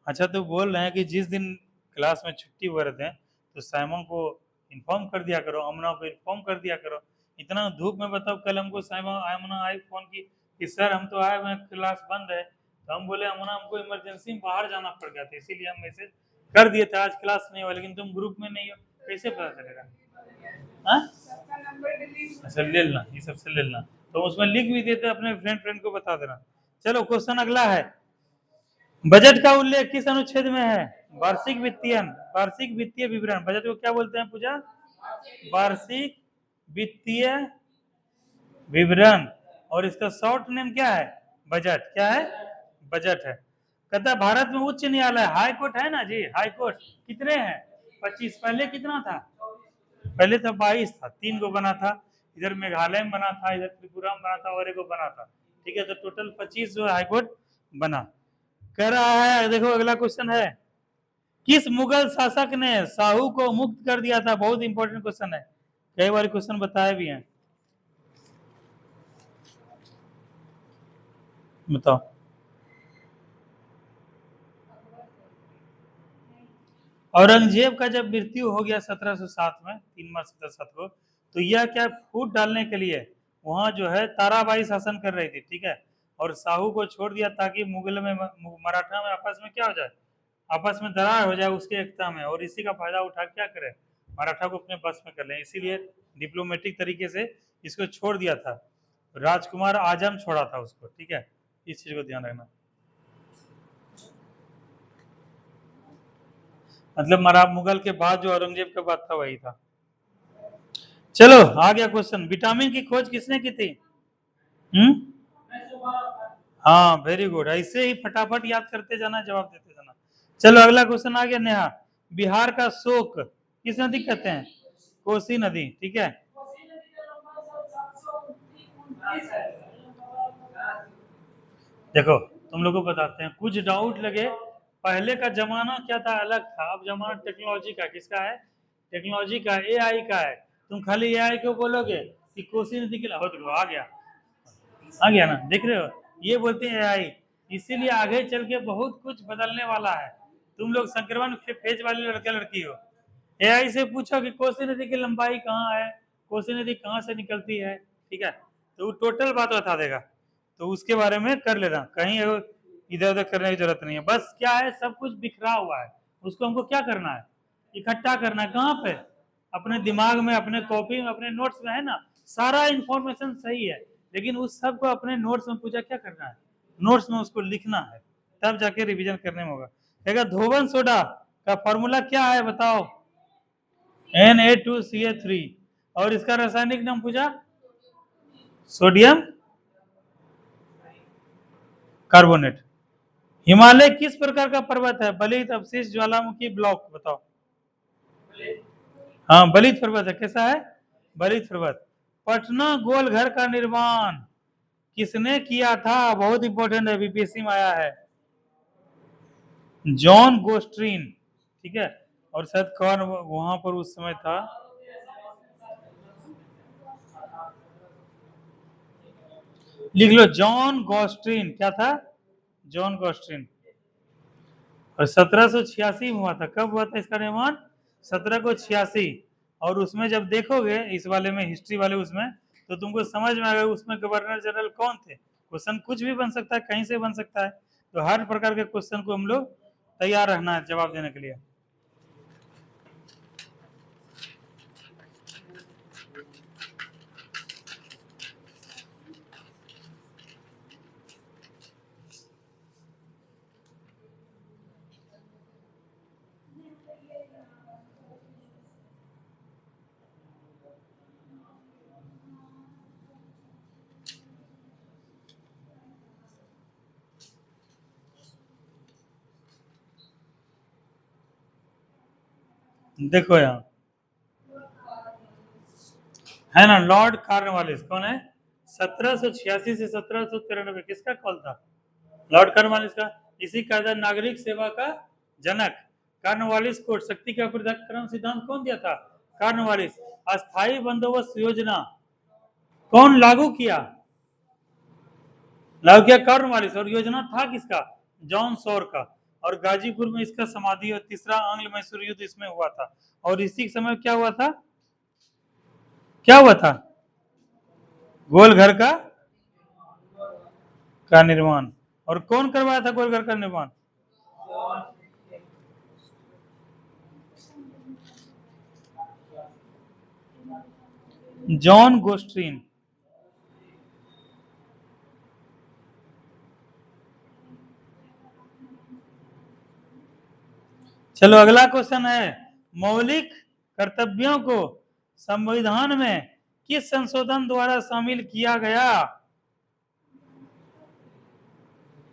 अच्छा। तो बोल रहे हैं कि जिस दिन क्लास में छुट्टी हो रहे थे तो साइमन को इन्फॉर्म कर दिया करो, अमना को इन्फॉर्म कर दिया करो, इतना धूप में बताओ, कल हमको साइमन अमना आई फोन की कि सर हम तो आए हुए क्लास बंद है, तो हम बोले अमना हमको इमरजेंसी में बाहर जाना पड़ गया था, इसीलिए हम मैसेज कर दिए थे आज क्लास नहीं हुआ, लेकिन तुम ग्रुप में नहीं हो, कैसे पता चलेगा, हाँ अच्छा ले लेना, ये सबसे ले लेना, तो उसमें लिख भी देते, अपने फ्रेंड को बता देना। चलो क्वेश्चन अगला है, बजट का उल्लेख किस अनुच्छेद में है, वार्षिक वित्तीय विवरण, बजट को क्या बोलते हैं पूजा? वार्षिक वित्तीय विवरण। और इसका शॉर्ट नेम क्या है? बजट। क्या है? बजट है। कहता है भारत में उच्च न्यायालय, हाई कोर्ट है ना जी, हाई कोर्ट कितने हैं? 25। पहले कितना था? पहले तो 22 था, 3 को बना था, इधर मेघालय में बना था, इधर त्रिपुरा में बना था और एक बना था। ठीक है, तो टोटल 25 जो हाई कोर्ट बना। कह रहा है, देखो अगला क्वेश्चन है, किस मुगल शासक ने साहू को मुक्त कर दिया था? बहुत इंपॉर्टेंट क्वेश्चन है, कई बार क्वेश्चन बताए भी हैं। बताओ। औरंगजेब का जब मृत्यु हो गया 1707 में, 3 मार्च 1707 को, तो यह क्या फूट डालने के लिए वहां जो है ताराबाई शासन कर रही थी। ठीक है, और साहू को छोड़ दिया ताकि मुगल में मराठा में आपस में क्या हो जाए, आपस में दरार हो जाए उसके एकता में, और इसी का फायदा उठा क्या करे, मराठा को अपने बस में कर लें, इसीलिए डिप्लोमेटिक तरीके से इसको छोड़ दिया था। राजकुमार आजम छोड़ा था उसको। ठीक है, इस चीज को ध्यान रखना। मतलब मरा मुगल के बाद जो औरंगजेब का बात था वही था। चलो आ गया क्वेश्चन, विटामिन की खोज किसने की थी? हाँ वेरी गुड, ऐसे ही फटाफट याद करते जाना, जवाब देते जाना। चलो अगला क्वेश्चन आ गया नेहा, बिहार का शोक किस नदी कहते हैं? कोसी नदी। ठीक है, देखो तुम लोग को बताते हैं, कुछ डाउट लगे, पहले का जमाना क्या था, अलग था, अब जमाना टेक्नोलॉजी का, किसका है? टेक्नोलॉजी का, एआई का है। तुम खाली एआई को बोलोगे कि कोसी नदी के हो, तो आ गया ना, देख रहे हो, ये बोलते हैं एआई। इसीलिए आगे चल के बहुत कुछ बदलने वाला है। तुम लोग संक्रमण फेज वाले लड़के लड़की हो, एआई से पूछो कि कोसी नदी की लंबाई कहाँ है, कोसी नदी कहाँ से निकलती है, ठीक है, तो वो टोटल बात बता देगा। तो उसके बारे में कर लेना, कहीं इधर उधर करने की जरूरत नहीं है। बस क्या है, सब कुछ बिखरा हुआ है, उसको हमको क्या करना है, इकट्ठा करना है। कहाँ पे? अपने दिमाग में, अपने कॉपी में, अपने नोट्स में है ना, सारा इंफॉर्मेशन सही है, लेकिन उस सब को अपने नोट्स में पूछा क्या करना है, नोट्स में उसको लिखना है, तब जाके रिवीजन करने में होगा। देखा, धोवन सोडा का फॉर्मूला क्या है बताओ? Na2CH3। और इसका रासायनिक नाम पूछा? Sodium carbonate. हिमालय किस प्रकार का पर्वत है? बलित, अवशिष्ट, ज्वालामुखी, ब्लॉक, बताओ। हाँ बलित पर्वत है। कैसा है? बलित पर्वत। पटना गोल घर का निर्माण किसने किया था? बहुत इंपॉर्टेंट है, बीपीएससी में आया है। जॉन गोस्ट्रीन। ठीक है, और शायद कौन वहां पर उस समय था, लिख लो, जॉन गोस्ट्रीन। क्या था? जॉन गोस्ट्रीन। और 1786 में हुआ था। कब हुआ था इसका निर्माण? 1786। और उसमें जब देखोगे इस वाले में, हिस्ट्री वाले उसमें, तो तुमको समझ में आएगा उसमें गवर्नर जनरल कौन थे। क्वेश्चन कुछ भी बन सकता है, कहीं से बन सकता है, तो हर प्रकार के क्वेश्चन को हम लोग तैयार रहना है जवाब देने के लिए। देखो यहाँ है ना, लॉर्ड कॉर्नवालिस कौन है? 1786 से 1793 किसका कॉल था? लॉर्ड कॉर्नवालिस का। इसी का था नागरिक सेवा का जनक। कॉर्नवालिस को शक्ति का पृथक्करण सिद्धांत कौन दिया था? कॉर्नवालिस। अस्थायी बंदोबस्त योजना कौन लागू किया? लागू किया कॉर्नवालिस। और योजना था किसका? जॉन सॉर का। और गाजीपुर में इसका समाधि, और तीसरा आंग्ल मैसूर युद्ध इसमें हुआ था। और इसी समय क्या हुआ था? क्या हुआ था? गोल घर का निर्माण। और कौन करवाया था गोल घर का निर्माण? जॉन गोस्ट्रीन। चलो अगला क्वेश्चन है, मौलिक कर्तव्यों को संविधान में किस संशोधन द्वारा शामिल किया गया?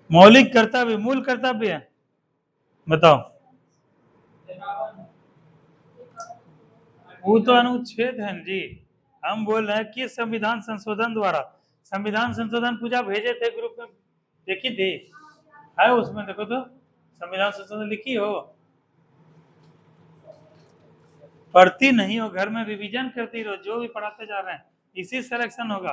मौलिक कर्तव्य, मूल कर्तव्य बताओ। वो तो अनुच्छेद है जी, हम बोल रहे हैं किस संविधान संशोधन द्वारा। संविधान संशोधन पूजा भेजे थे ग्रुप में, देखी थी? है उसमें, देखो तो संविधान संशोधन लिखी हो? पढ़ती नहीं हो, घर में रिवीजन करती रहो, जो भी पढ़ाते जा रहे हैं इसी सिलेक्शन होगा।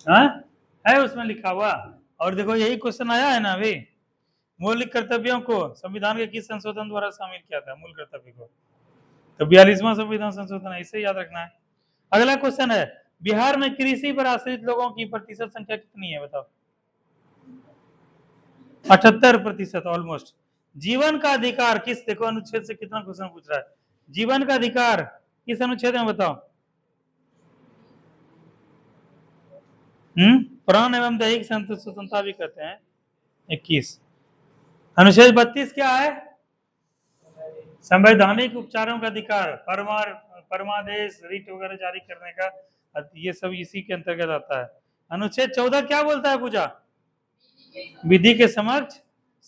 हाँ है उसमें लिखा हुआ। और देखो यही क्वेश्चन आया है ना अभी, मौलिक कर्तव्यों को संविधान के किस संशोधन द्वारा शामिल किया था, मूल कर्तव्य को? तो 42वां संविधान संशोधन है, इसे याद रखना है। अगला क्वेश्चन है, बिहार में कृषि पर आश्रित लोगों की प्रतिशत संख्या कितनी है बताओ? 78%, ऑलमोस्ट। जीवन का अधिकार किस, देखो अनुच्छेद से कितना क्वेश्चन पूछ रहा है, जीवन का अधिकार किस अनुच्छेद में बताओ? प्राण एवं दैहिक स्वतंत्रता भी कहते हैं 21। अनुच्छेद 32 क्या है? संवैधानिक उपचारों का अधिकार, परमादेश, रिट वगैरह जारी करने का, ये सब इसी के अंतर्गत आता है। अनुच्छेद 14 क्या बोलता है पूजा? विधि के समक्ष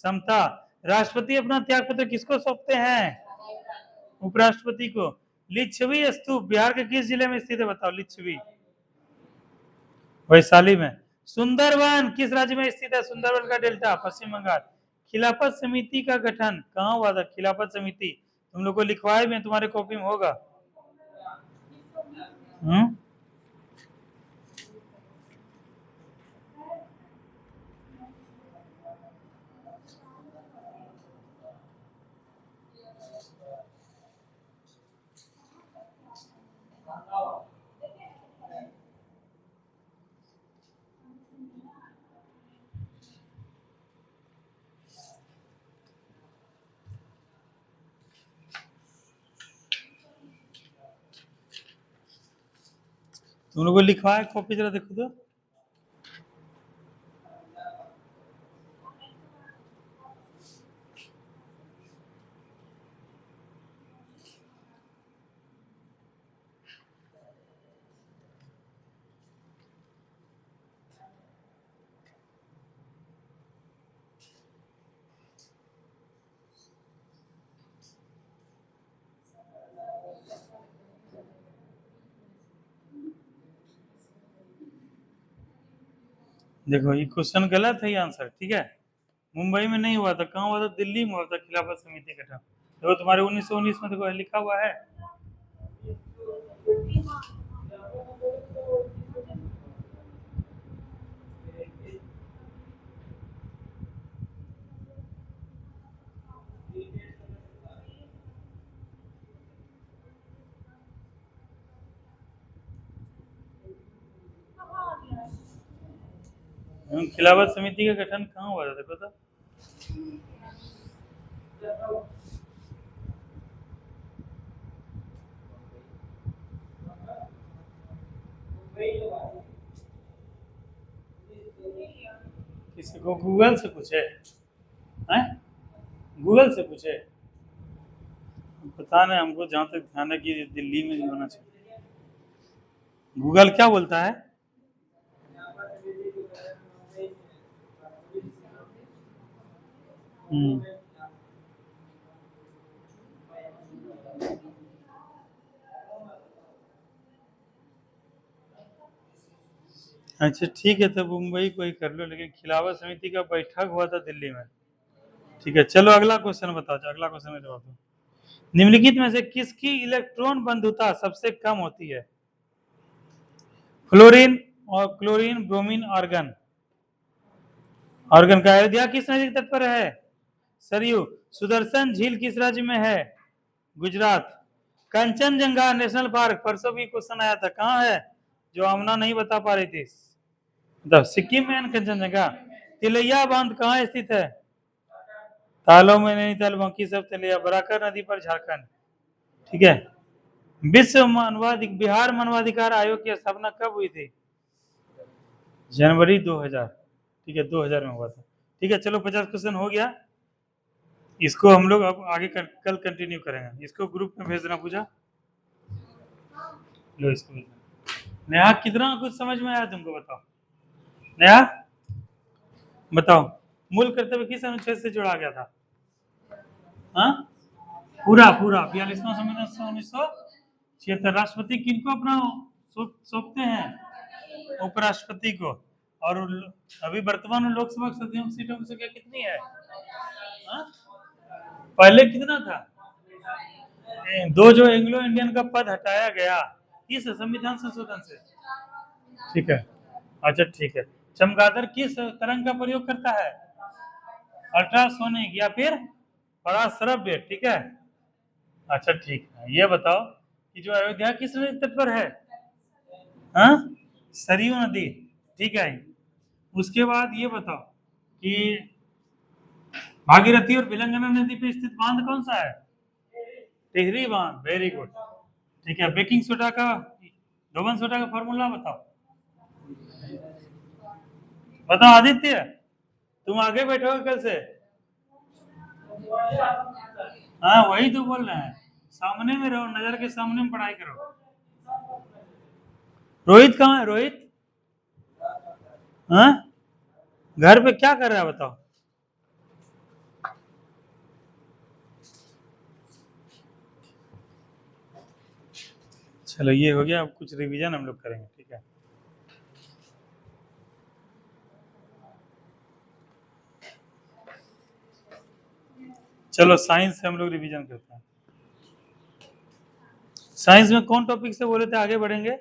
समता। राष्ट्रपति अपना त्याग पत्र किसको सौंपते हैं? उपराष्ट्रपति को। लिच्छवी स्तूप बिहार के किस जिले में स्थित है बताओ? लिच्छवी वैशाली में। सुंदरवन किस राज्य में स्थित है? सुंदरवन का डेल्टा पश्चिम बंगाल। खिलाफत समिति का गठन कहाँ हुआ था? खिलाफत समिति तुम लोग को लिखवाए में, तुम्हारे कॉपी में होगा। तुम लोग को लिखवाए कॉपी, जरा देखो तो। देखो ये क्वेश्चन गलत है, ये आंसर ठीक है। मुंबई में नहीं हुआ था, कहाँ हुआ था? दिल्ली में हुआ था खिलाफत समिति गठन। देखो तुम्हारे 1919 में देखो लिखा हुआ है। खिलाफत समिति का गठन कहाँ हुआ था देखो तो। किसी को गूगल से पूछे हैं? गूगल से पूछे? पता नहीं, हमको जहां तक ध्यान है कि दिल्ली में नहीं होना चाहिए। गूगल क्या बोलता है? अच्छा ठीक है, तो मुंबई को ही कर लो, लेकिन खिलाफत समिति का बैठक हुआ था दिल्ली में। ठीक है चलो अगला क्वेश्चन बताओ। अगला क्वेश्चन का जवाब दो। निम्नलिखित में से किसकी इलेक्ट्रॉन बंधुता सबसे कम होती है? फ्लोरीन और क्लोरीन, ब्रोमीन, आर्गन। आर्गन का अयोध्या किस नदी के तट पर है? सरयू। सुदर्शन झील किस राज्य में है? गुजरात। कंचनजंगा नेशनल पार्क, परसों भी क्वेश्चन आया था, कहाँ है? जो आमना नहीं बता पा रही थी। सिक्किम में कंचनजंगा। तिलैया बांध कहाँ स्थित है? तालों में नैनीताल, बाकी सब तिलैया। बराकर नदी पर झारखंड। ठीक है। विश्व मानवाधिकार, बिहार मानवाधिकार आयोग की स्थापना कब हुई थी? जनवरी 2000। ठीक है, 2000 में हुआ था। ठीक है, चलो 50 क्वेश्चन हो गया। इसको हम लोग अब आगे कल कंटिन्यू करेंगे। इसको ग्रुप में भेज देना पूजा। लो इसको भेज देना। नेहा, कितना कुछ समझ में आया तुमको, बताओ। नेहा बताओ, मूल कर्तव्य किस अनुच्छेद से जोड़ा गया था? हाँ, पूरा पूरा 42वां संविधान 1976। राष्ट्रपति किनको अपना सौंपते हैं? उपराष्ट्रपति को। और अभी वर्तमान में लोकसभा सीटों की संख्या कितनी है? हाँ? पहले कितना था? 2 जो एंग्लो इंडियन का पद हटाया गया किस संविधान संशोधन से? ठीक है, अच्छा ठीक है। चमगादड़ किस तरंग का प्रयोग करता है? अल्ट्रासोनिक या फिर पराश्रव्य। ठीक है, अच्छा ठीक है। ये बताओ कि जो अयोध्या किस नदी तट पर है? हाँ, सरयू नदी। ठीक है, उसके बाद ये बताओ कि भागीरथी और भिलंगना नदी पे स्थित बांध कौन सा है? टिहरी बांध। Very good. ठीक है, बेकिंग सोडा का, धोबन सोडा का फॉर्मूला बताओ। बताओ आदित्य, तुम आगे बैठोगे कल से? हाँ, वही तो बोल रहे हैं, सामने में रहो, नजर के सामने में पढ़ाई करो। रोहित कहाँ है? रोहित हाँ, घर पे क्या कर रहा है बताओ। चलो ये हो गया, अब कुछ रिवीजन हम लोग करेंगे। ठीक है, चलो साइंस से हम लोग रिवीजन करते हैं। साइंस में कौन टॉपिक से बोले थे आगे बढ़ेंगे?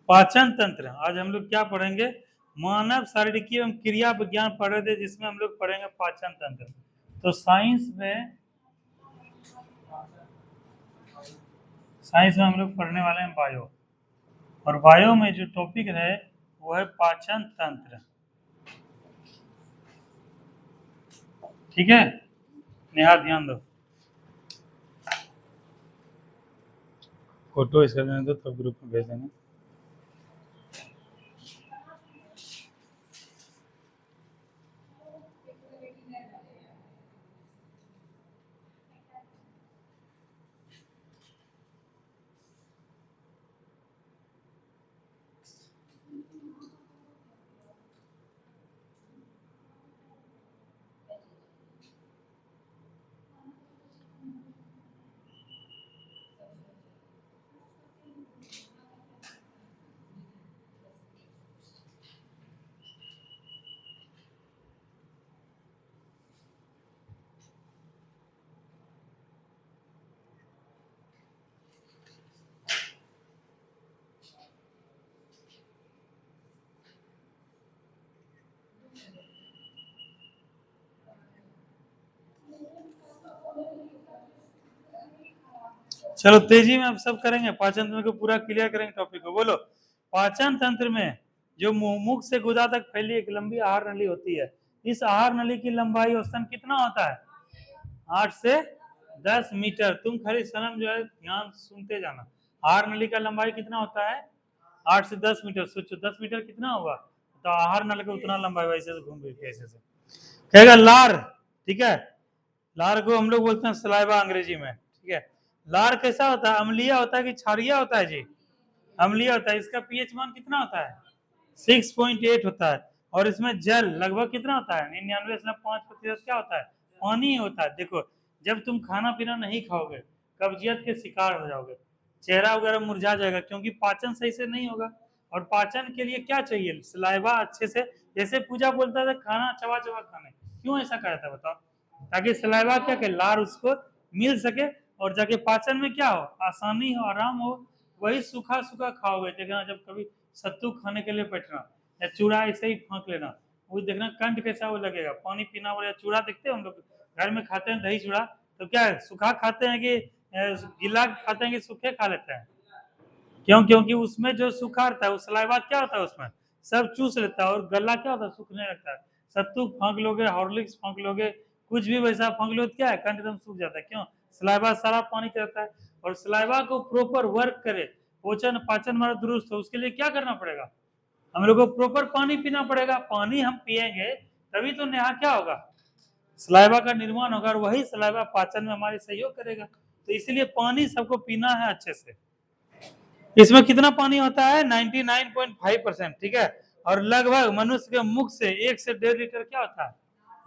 पाचन तंत्र। आज हम लोग क्या पढ़ेंगे? मानव शारीरिक एवं क्रिया विज्ञान पढ़ रहे थे, जिसमें हम लोग पढ़ेंगे पाचन तंत्र। तो साइंस में हम लोग पढ़ने वाले हैं बायो। और बायो में जो टॉपिक है वो है पाचन तंत्र। ठीक है, नेहा ध्यान दो। फोटो इसका देने दो, तब ग्रुप में भेज देना। चलो तेजी में अब सब करेंगे, पाचन तंत्र को पूरा क्लियर करेंगे टॉपिक को। बोलो, पाचन तंत्र में जो मुख से गुदा तक फैली एक लंबी आहार नली होती है, इस आहार नली की लंबाई औसतन कितना होता है? 8 से 10 मीटर। तुम खाली सनम जो है ध्यान सुनते जाना। आहार नली का लंबाई कितना होता है? 8 से 10 मीटर। सोचो 10 मीटर कितना होगा, तो आहार नल का उतना लंबाई, वैसे घूम फिर ऐसे से कहेगा लार। ठीक है, लार को हम लोग बोलते हैं सलाइवा अंग्रेजी में। ठीक है, लार कैसा होता है? अम्लीय होता है कि क्षारीय होता है जी? अम्लीय होता है। इसका पीएच मान कितना होता है? 6.8 होता है। और इसमें जल लगभग कितना होता है? 99.5% क्या होता है? पानी होता है। देखो, जब तुम खाना पीना नहीं खाओगे, कब्जियत के शिकार हो जाओगे, चेहरा वगैरह मुरझा जाएगा, क्योंकि पाचन सही से नहीं होगा। और पाचन के लिए क्या चाहिए? सलाइवा अच्छे से, जैसे पूजा बोलता था खाना चबा चबा खाने, क्यों ऐसा कहा था बताओ? ताकि सलाइवा क्या करे, लार उसको मिल सके और जाके पाचन में क्या हो, आसानी हो, आराम हो। वही सूखा सूखा खाओगे, देखना जब कभी सत्तू खाने के लिए बैठना या चूड़ा ऐसे ही फाँक लेना, वो देखना कंठ कैसा वो लगेगा। पानी पीना बोले चूड़ा, देखते हैं हम लोग घर में खाते हैं दही चूड़ा, तो क्या है, सूखा खाते हैं कि गीला खाते हैं कि सूखे खा लेते हैं? क्यों? क्योंकि उसमें जो सूखा रहता है, वो सलाइवा क्या होता है, उसमें सब चूस लेता है और गला क्या होता है, सूखने लगता है। सत्तू फाँक लोगे, हॉर्लिक्स फाँक लोगे, कुछ भी वैसा फाँक लो तो क्या है, कंठ एकदम सूख जाता है। क्यों? सलाइवा सारा पानी रहता है, और सलाइवा को प्रॉपर वर्क करे, पोषण पाचन हमारा दुरुस्त हो, उसके लिए क्या करना पड़ेगा, हम लोग को प्रॉपर पानी पीना पड़ेगा। पानी हम पिएंगे तभी तो नेहा क्या होगा, सलाइवा का निर्माण होगा, और वही सलाइवा पाचन में हमारे सहयोग करेगा। तो इसीलिए पानी सबको पीना है अच्छे से। इसमें कितना पानी होता है, 99.5%, ठीक है। और लगभग मनुष्य के मुख से 1 से 1.5 लीटर क्या होता है,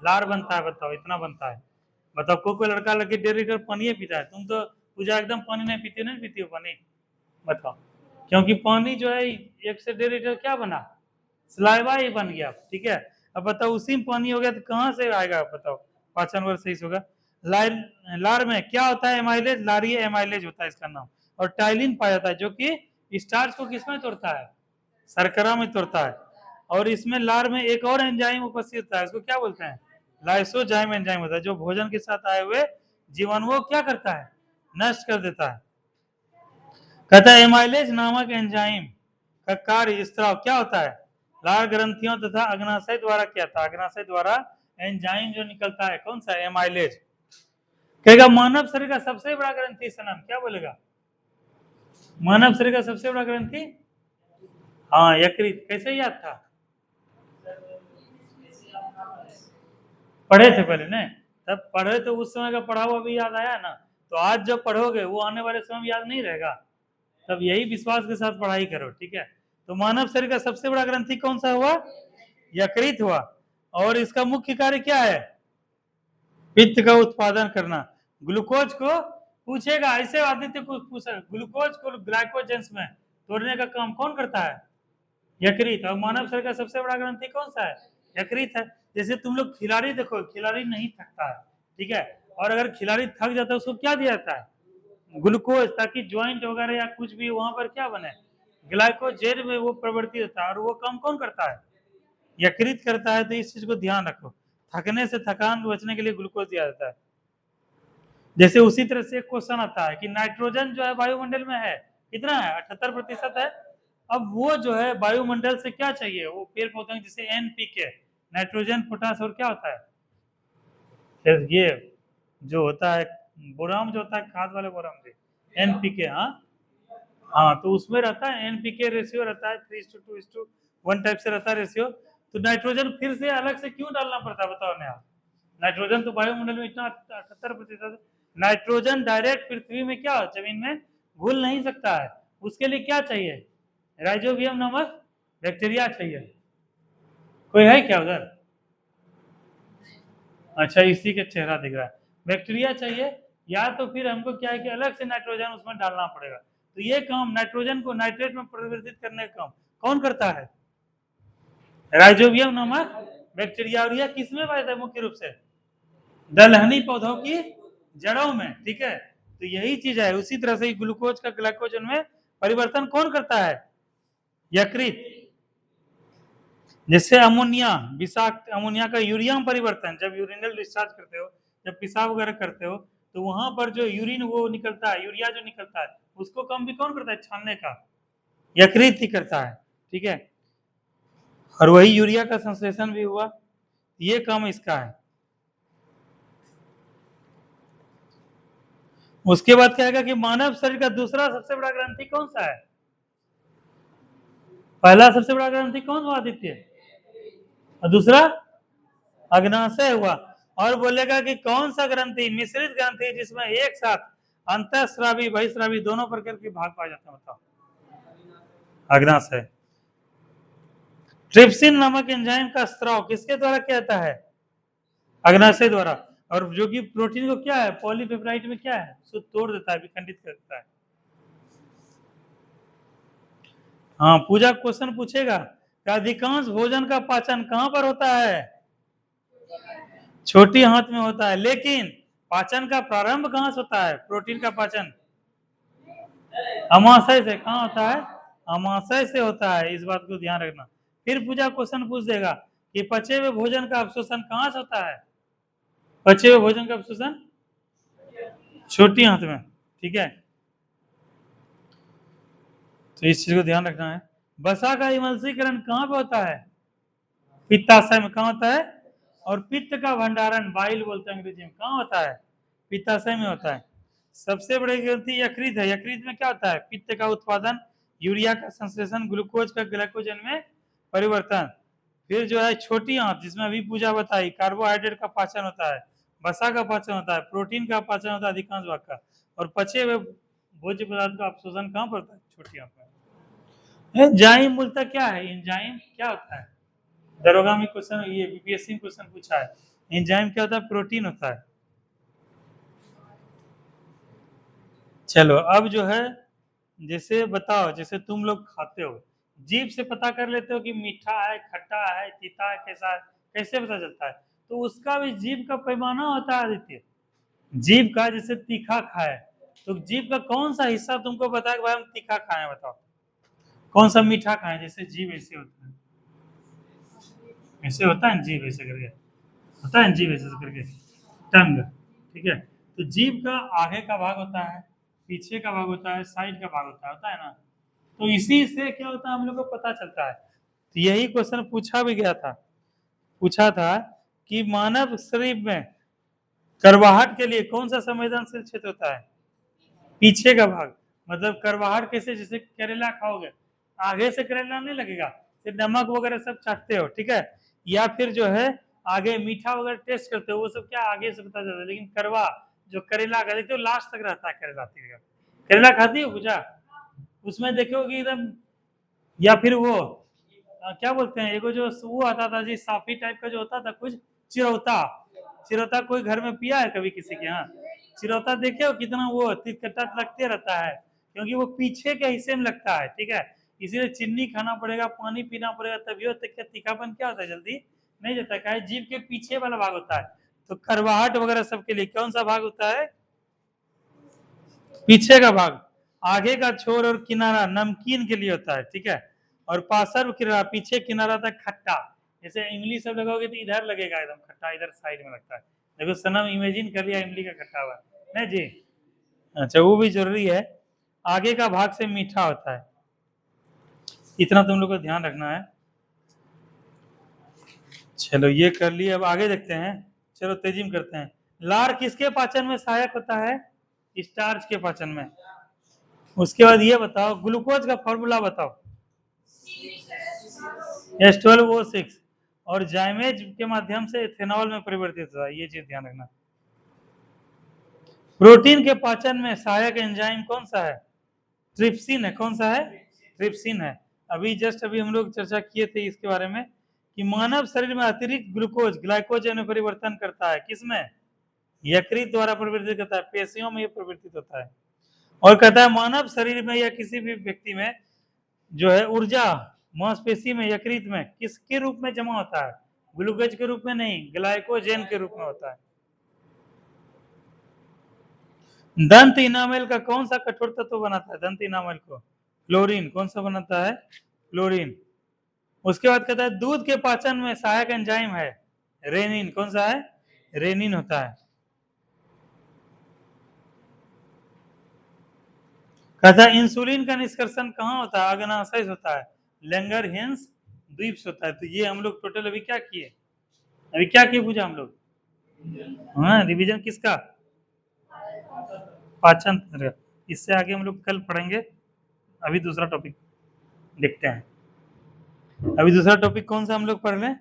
लार बनता है। बताओ, इतना बनता है। बताओ, कोई लड़का लड़की 1.5 लीटर पानी पीता है? तुम तो पूजा एकदम पानी नहीं पीती हो पानी? बताओ, क्योंकि पानी जो है 1 से 1.5 लीटर क्या बना, सलाइवा ही बन गया, ठीक है। अब बताओ, उसी में पानी हो गया तो कहाँ से आएगा, बताओ, पाचन वर्ग सही से होगा। लार में क्या होता है, एमाइलेज, लारीय एमाइलेज होता है इसका नाम। और टाइलिन पाया जाता है, जो कि स्टार्च को किसमें तोड़ता है, शर्करा में तोड़ता है। और इसमें लार में एक और एंजाइम उपस्थित होता है, उसको क्या बोलते हैं, लाइसोजाइम एंजाइम होता है, जो भोजन के साथ आए हुए जीवाणुओं क्या करता है, नष्ट कर देता है। कहता है एमाइलेज नामक एंजाइम का कार्य स्त्राव क्या होता है, लार ग्रंथियों तथा अग्नाशय द्वारा किया था। अग्नाशय द्वारा एंजाइम जो निकलता है, कौन सा, एमाइलेज। कहेगा मानव शरीर का सबसे बड़ा ग्रंथि सनम, क्या बोलेगा, मानव शरीर का सबसे बड़ा ग्रंथि, हाँ, यकृत। कैसे याद था, पढ़े थे पहले ने, तब पढ़े तो उस समय का पढ़ा हुआ भी याद आया ना। तो आज जब पढ़ोगे वो आने वाले समय में याद नहीं रहेगा, तब यही विश्वास के साथ पढ़ाई करो, ठीक है। तो मानव शरीर का सबसे बड़ा ग्रंथि कौन सा हुआ, यकृत हुआ। और इसका मुख्य कार्य क्या है, पित्त का उत्पादन करना। ग्लूकोज को पूछेगा, ऐसे आदित्य को पूछा, ग्लूकोज को ग्लाइकोजेंस में तोड़ने का काम कौन करता है, यकृत। और मानव शरीर का सबसे बड़ा ग्रंथि कौन सा है, यकृत है। जैसे तुम लोग खिलाड़ी देखो, खिलाड़ी नहीं थकता है, ठीक है। और अगर खिलाड़ी थक जाता है उसको क्या दिया जाता है, ग्लूकोज, ताकि ज्वाइंट वगैरह या कुछ भी वहां पर क्या बने, ग्लाइकोजेन में वो प्रवृत्ति होता है। और वो काम कौन करता है, यकृत करता है। तो इस चीज को ध्यान रखो, थकने से, थकान बचने के लिए ग्लूकोज दिया जाता है। जैसे उसी तरह से एक क्वेश्चन आता है कि नाइट्रोजन जो है वायुमंडल में है, कितना है, 78% है। अब वो जो है वायुमंडल से क्या चाहिए, वो पेड़ पौधे जैसे एनपीके, नाइट्रोजन, पोटास, और क्या होता है, ये जो होता है बोरान, जो होता है खाद वाले बोरान जी, एनपीके। हाँ हाँ, तो उसमें रहता है एनपीके रेशियो रहता है 3:2:1 टाइप से रहता है रेशियो। तो नाइट्रोजन फिर से अलग से क्यों डालना पड़ता है, बताओ नया। नाइट्रोजन तो वायुमंडल में इतना 78%, नाइट्रोजन डायरेक्ट पृथ्वी में क्या, जमीन में घुल नहीं सकता है। उसके लिए क्या चाहिए, राइजोबियम नामक बैक्टीरिया चाहिए। कोई है क्या उधर, अच्छा, इसी का चेहरा दिख रहा है, बैक्टीरिया चाहिए। या तो फिर हमको क्या है कि अलग से नाइट्रोजन उसमें डालना पड़ेगा। तो ये काम नाइट्रोजन को नाइट्रेट में परिवर्तित करने का काम कौन करता है, राइजोबियम नामक बैक्टीरिया। और यह किसमें पाया है, मुख्य रूप से दलहनी पौधों की जड़ों में, ठीक है। तो यही चीज है। उसी तरह से ग्लूकोज का ग्लाइकोजन में परिवर्तन कौन करता है, यकृत। जैसे अमोनिया, विषाक्त अमोनिया का यूरिया में परिवर्तन, जब यूरिनल डिस्चार्ज करते हो, जब पेशाब वगैरह करते हो, तो वहां पर जो यूरिन वो निकलता है, यूरिया जो निकलता है, उसको कम भी कौन करता है, छानने का यकृत ही करता है, ठीक है। और वही यूरिया का संश्लेषण भी हुआ, ये काम इसका है। उसके बाद क्या है कि मानव शरीर का दूसरा सबसे बड़ा ग्रंथि कौन सा है, पहला सबसे बड़ा ग्रंथि कौन हुआ आदित्य, और दूसरा अग्नाशय हुआ। और बोलेगा कि कौन सा ग्रंथि, मिश्रित ग्रंथि, जिसमें एक साथ अंतःस्रावी बहिस्रावी दोनों प्रकार के भाग पाए जाते हैं, बताओ, अग्नाशय। ट्रिप्सिन नामक एंजाइम का स्त्राव किसके द्वारा किया जाता है, अग्नाशय द्वारा। और जो कि प्रोटीन को क्या है, पॉलीपेप्टाइड में क्या है, उसको तोड़ देता है, विखंडित कर देता है। हाँ, पूजा क्वेश्चन पूछेगा कि अधिकांश भोजन का पाचन कहां पर होता है, छोटी हाथ में होता है। लेकिन पाचन का प्रारंभ कहां से होता है, प्रोटीन का पाचन अमाशय से। कहां होता है, अमाशय से होता है, इस बात को ध्यान रखना। फिर पूजा क्वेश्चन पूछ देगा कि पचे हुए भोजन का अवशोषण कहां से होता है, पचे हुए भोजन का अवशोषण छोटी हाथ में, ठीक है। तो इस चीज को ध्यान रखना है। वसा का इमल्सीकरण कहां पे होता है, पित्ताशय में कहाँ होता है? और पित्त का भंडारण बाइल बोलते हैं अंग्रेजी में, कहाँ होता है? पित्ताशय में होता है। सबसे बड़ी ग्रंथि यकृत है। यकृत में क्या होता है? पित्त का उत्पादन, यूरिया का संश्लेषण, ग्लूकोज का ग्लाइकोजन में परिवर्तन। फिर जो है छोटी आंत, जिसमें अभी पूजा बताई, कार्बोहाइड्रेट का पाचन होता है, वसा का पाचन होता है, प्रोटीन का पाचन होता है अधिकांश भाग का, और पचे हुए भोज्य पदार्थ का अवशोषण कहाँ पर होता है? छोटी आंत में। एंजाइम मूलतः क्या है? एंजाइम क्या होता है? दरोगा में क्वेश्चन, ये बीपीएससी में क्वेश्चन पूछा है। एंजाइम क्या होता है? प्रोटीन होता है। चलो अब जो है, जैसे बताओ, जैसे तुम लोग खाते हो, जीभ से पता कर लेते हो कि मीठा है, खट्टा है, तीता है, कैसा है, कैसे पता चलता है? तो उसका भी जीभ का पैमाना होता है आदित्य। जीभ का, जैसे तीखा खाए, तो जीभ का कौन सा हिस्सा तुमको बताया कि भाई हम तीखा खाए, बताओ? कौन सा मीठा खाए? जैसे जीभ ऐसे होता है, ऐसे होता है जीभ ऐसे करके, होता है जीभ ऐसे करके, टंग, ठीक है। तो जीभ का आगे का भाग होता है, पीछे का भाग होता है, साइड का भाग होता है ना? तो इसी से क्या होता है, हम लोग को पता चलता है। तो यही क्वेश्चन पूछा भी गया था, पूछा था कि मानव शरीर में करवाहट के लिए कौन सा संवेदनशील क्षेत्र होता है? पीछे का भाग। मतलब करवाहट कैसे? जैसे करेला खाओगे, आगे से करेला नहीं लगेगा, फिर नमक वगैरह सब चाटते हो, ठीक है, या फिर जो है आगे मीठा वगैरह टेस्ट करते हो, वो सब क्या आगे से पता चलता है। लेकिन करवा जो करेला का देखते हो लास्ट तक रहता है, करेला करेला खाती हो पूजा, उसमें देखो कि एकदम, या फिर वो क्या बोलते हैं, एगो जो वो आता था जी, साफी टाइप का जो होता था कुछ, चिरौता। चिरौता कोई घर में पिया है कभी किसी के यहाँ? चिरौता देखे हो कितना वो तिरकटा लगते रहता है, क्योंकि वो पीछे के हिस्से में लगता है, ठीक है। इसीलिए चीनी खाना पड़ेगा, पानी पीना पड़ेगा, तभी होता है। तीखापन क्या होता है? जल्दी नहीं जाता है, जीभ के पीछे वाला भाग होता है। तो करवाहट वगैरह सबके लिए कौन सा भाग होता है? पीछे का भाग। आगे का छोर और किनारा नमकीन के लिए होता है, ठीक है। और पार्श्व किनारा, पीछे किनारा था खट्टा। जैसे इमली सब लगाओगे तो इधर लगेगा एकदम खट्टा, इधर साइड में लगता है। देखो सनम इमेजिन कर लिया इमली का खट्टा हुआ, नहीं जी? अच्छा, वो भी जरूरी है। आगे का भाग से मीठा होता है, इतना तुम लोग को ध्यान रखना है। चलो ये कर लिए, अब आगे देखते हैं। चलो तेजी में करते हैं। लार किसके पाचन में सहायक होता है? स्टार्च के पाचन में। उसके बाद ये बताओ, ग्लूकोज का फॉर्मूला बताओ। H12O6। और जाइमेज के माध्यम से इथेनॉल में परिवर्तित होता है, ये चीज ध्यान रखना। प्रोटीन के पाचन में सहायक एंजाइम कौन सा है? ट्रिप्सिन है। कौन सा है? ट्रिप्सिन है। अभी हम लोग चर्चा किए थे इसके बारे में कि मानव शरीर में अतिरिक्त ग्लूकोज ग्लाइकोजन में परिवर्तन करता है, किसमें? यकृत द्वारा परिवर्तित करता है, पेशियों में ये परिवर्तित होता है। और कहता है मानव शरीर में या किसी भी व्यक्ति में जो है ऊर्जा मांसपेशी में, यकृत में किसके रूप में जमा होता है? ग्लूकोज के रूप में नहीं, ग्लाइकोजन के रूप में होता है। दंत इनामेल का कौन सा कठोर तत्व बनाता है दंत इनामेल को? फ्लोरीन। कौन सा बनाता है? फ्लोरीन। उसके बाद कहता है दूध के पाचन में सहायक एंजाइम है रेनिन। कौन सा है? रेनिन होता है। कहता है इंसुलिन का निष्कर्षण कहाँ होता है? अग्नाशय से होता है, लैंगरहेंस द्वीप से होता है। तो ये हम लोग टोटल अभी क्या किए? अभी क्या किए पूछा हम लोग? हाँ, रिवीजन किसका? पाचन तंत्र। इससे आगे हम लोग कल पढ़ेंगे। अभी दूसरा टॉपिक देखते हैं। अभी दूसरा टॉपिक कौन सा हम लोग पढ़ लें?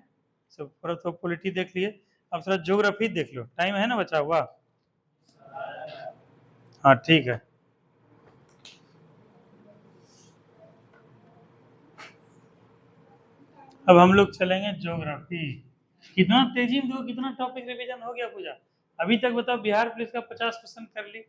तो पॉलिटी देख लिए, अब थोड़ा ज्योग्राफी देख लो, टाइम है ना बचा हुआ? हाँ ठीक है। अब हम लोग चलेंगे ज्योग्राफी। कितना तेजी में दो, कितना टॉपिक रिवीजन हो गया पूजा अभी तक? बताओ, बिहार पुलिस का 50% कर ली।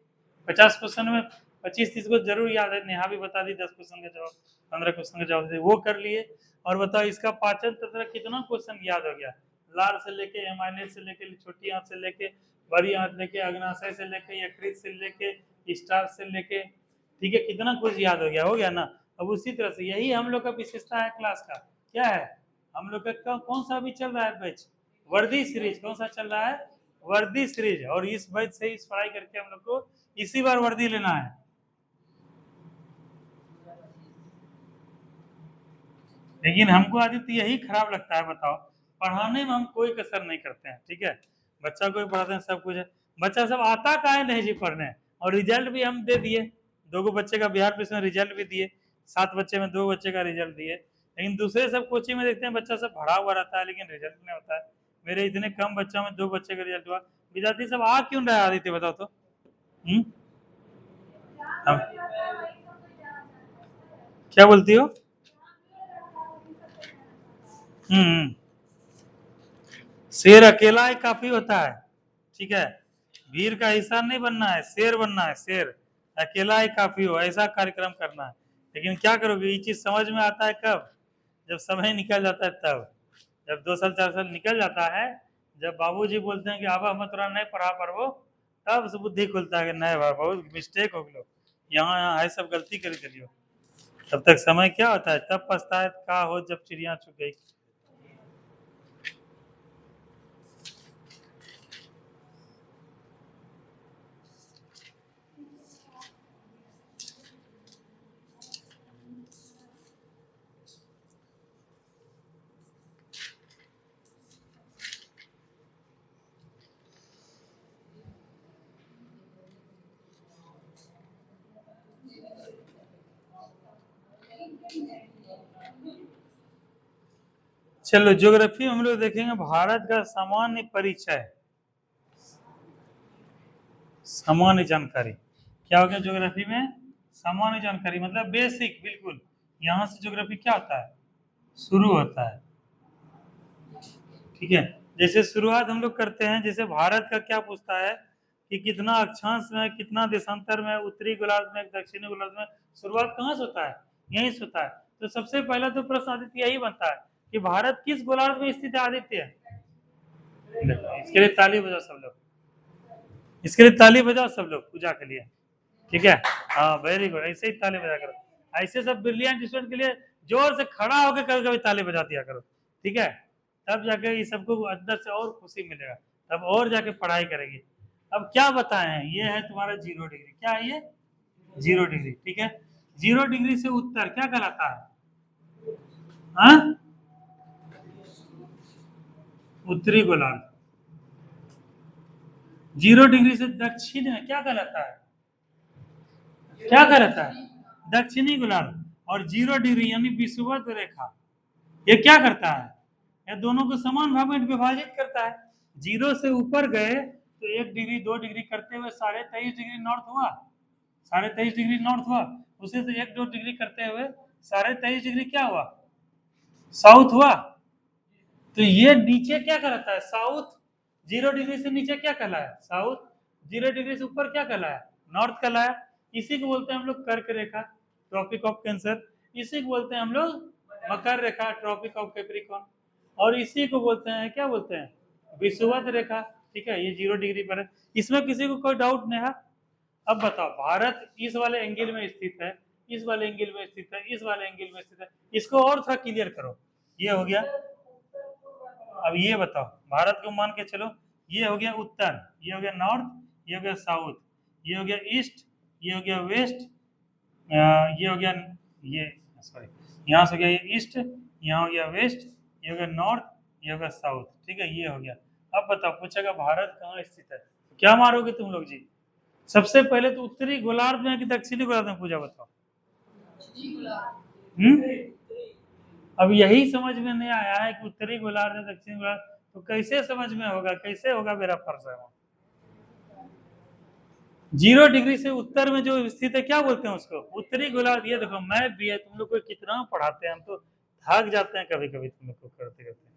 50% में 25-30 को जरूर याद है, नेहा भी बता दी 10% का जवाब, 15 क्वेश्चन का जवाब दे, वो कर लिए। और बताओ इसका पाचन तंत्र कितना क्वेश्चन याद हो गया? लार से लेके एमाइलेज से लेके छोटी आंत से लेके बड़ी आंत लेके अग्नाशय से लेके यकृत से लेके स्टार्च से लेके, ठीक है, कितना कुछ याद हो गया? हो गया ना? अब उसी तरह से यही हम लोग का विशेषता है क्लास का। क्या है? हम लोग का कौन सा अभी चल रहा है बैच? वर्दी सीरीज। कौन सा चल रहा है? वर्दी सीरीज। और इस बैच से इस पढ़ाई करके हम लोग को इसी बार वर्दी लेना है। लेकिन हमको आदित्य यही खराब लगता है, बताओ, पढ़ाने में हम कोई कसर नहीं करते हैं, ठीक है। बच्चा को भी पढ़ाते हैं, सब कुछ है। बच्चा सब आता काहे नहीं जी पढ़ने, और रिजल्ट भी हम दे दिए। 2 बच्चे का बिहार पुलिस में रिजल्ट भी दिए, 7 बच्चे में 2 बच्चे का रिजल्ट दिए। लेकिन दूसरे सब कोचिंग में देखते हैं बच्चा सब भरा हुआ रहता है लेकिन रिजल्ट नहीं होता है। मेरे इतने कम बच्चा में 2 बच्चे का रिजल्ट हुआ। विद्यार्थी सब आ क्यों रहा है आदित्य, बताओ तो। हम क्या बोलती हो? शेर अकेला ही काफी होता है, ठीक है। वीर का हिस्सा नहीं बनना है, शेर बनना है, शेर। अकेला ही काफी हो, ऐसा कार्यक्रम करना है। लेकिन क्या करोगे, ये चीज समझ में आता है कब? जब समय निकल जाता है तब। जब 2 साल 4 साल निकल जाता है, जब बाबूजी बोलते हैं कि अब हम थोड़ा नहीं पढ़ा पारबो, तब से बुद्धि खुलता है कि नहीं बहुत मिस्टेक हो गलो, यहाँ यहाँ है सब गलती कर दियो। तब तक समय क्या होता है, तब पछताए का हो जब चिड़िया चुग गई। चलो ज्योग्राफी हम लोग देखेंगे भारत का सामान्य परिचय, सामान्य जानकारी। क्या हो गया ज्योग्राफी में? सामान्य जानकारी मतलब बेसिक, बिल्कुल। यहाँ से ज्योग्राफी क्या होता है, शुरू होता है, ठीक है। जैसे शुरुआत हम लोग करते हैं, जैसे भारत का क्या पूछता है कि कितना अक्षांश में, कितना देशांतर में, उत्तरी गोलार्ध में, दक्षिणी गोलार्ध में। शुरुआत कहाँ से होता है, यहीं से होता है। तो सबसे पहला तो प्रश्न आदित्य यही बनता है कि भारत किस गोलार्ध में स्थित है आदित्य? इसके लिए ताली बजाओ सब लोग, इसके लिए ताली बजाओ सब लोग पूजा के लिए, ठीक है। हाँ वेरी गुड, ऐसे ही ताली बजा करो। ऐसे सब ब्रिलियंट स्टूडेंट के लिए जोर से खड़ा होकर कभी कभी ताली बजा दिया करो, ठीक है। तब जाके ये सबको अंदर से और खुशी मिलेगा, तब और जाके पढ़ाई करेगी। अब क्या बताएं, ये है तुम्हारा 0 डिग्री। क्या है ये? 0 डिग्री, ठीक है। 0 डिग्री से उत्तर क्या कहलाता है? हाँ, उत्तरी गोलार्ध। 0 डिग्री से दक्षिण में क्या कहलाता है? क्या कहलाता है? दक्षिणी गोलार्ध। और 0 डिग्री यानी विषुवत रेखा, ये क्या करता है? ये दोनों को समान भाग में विभाजित करता है। 0 से ऊपर गए तो 1 डिग्री 2 डिग्री करते हुए 23.5 डिग्री नॉर्थ हुआ, 23.5 डिग्री नॉर्थ हुआ। उसे तो 1-2 डिग्री करते हुए 23.5 डिग्री क्या हुआ, साउथ हुआ। तो ये नीचे क्या कहलाता है, साउथ। 0 डिग्री से नीचे क्या कहलाया, साउथ। 0 डिग्री से ऊपर क्या कहलाया, नॉर्थ कहलाया। इसी को बोलते हैं हम लोग कर्क रेखा, ट्रॉपिक ऑफ कैंसर। इसी को बोलते हैं हम लोग मकर रेखा, ट्रॉपिक ऑफ कैप्रिकॉर्न। और इसी को बोलते हैं, क्या बोलते हैं, विषुवत रेखा, ठीक है। ये 0 डिग्री पर है, इसमें किसी को कोई डाउट नहीं है। अब बताओ, भारत इस वाले एंगल में स्थित है, इस वाले एंगल में स्थित है, इस वाले एंगल में स्थित है। इसको और थोड़ा क्लियर करो। ये हो गया। अब ये बताओ, भारत को मान के चलो, ये हो गया उत्तर, ये हो गया नॉर्थ, ये हो गया साउथ, ये हो गया ईस्ट, ये हो गया वेस्ट, ये हो गया, ये सॉरी, यहाँ से हो गया ये ईस्ट, यहाँ हो गया वेस्ट, ये हो गया नॉर्थ, ये हो गया साउथ, ठीक है। ये हो गया। अब बताओ, पूछेगा भारत कहाँ स्थित है, क्या मारोगे तुम लोग जी? सबसे पहले तो उत्तरी गोलार्ध में कि दक्षिणी गोलार्ध में, पूजा बताओ। अब यही समझ में नहीं आया है कि उत्तरी गोलार्ध है दक्षिणी गोलार्ध, तो कैसे समझ में होगा, कैसे होगा मेरा फर्ज है। 0 डिग्री से उत्तर में जो स्थित है क्या बोलते हैं उसको, उत्तरी गोलार्ध। ये देखो, मैं भी है, तुम लोग को कितना पढ़ाते हैं, हम तो थक जाते हैं कभी कभी तुम लोग को करते करते।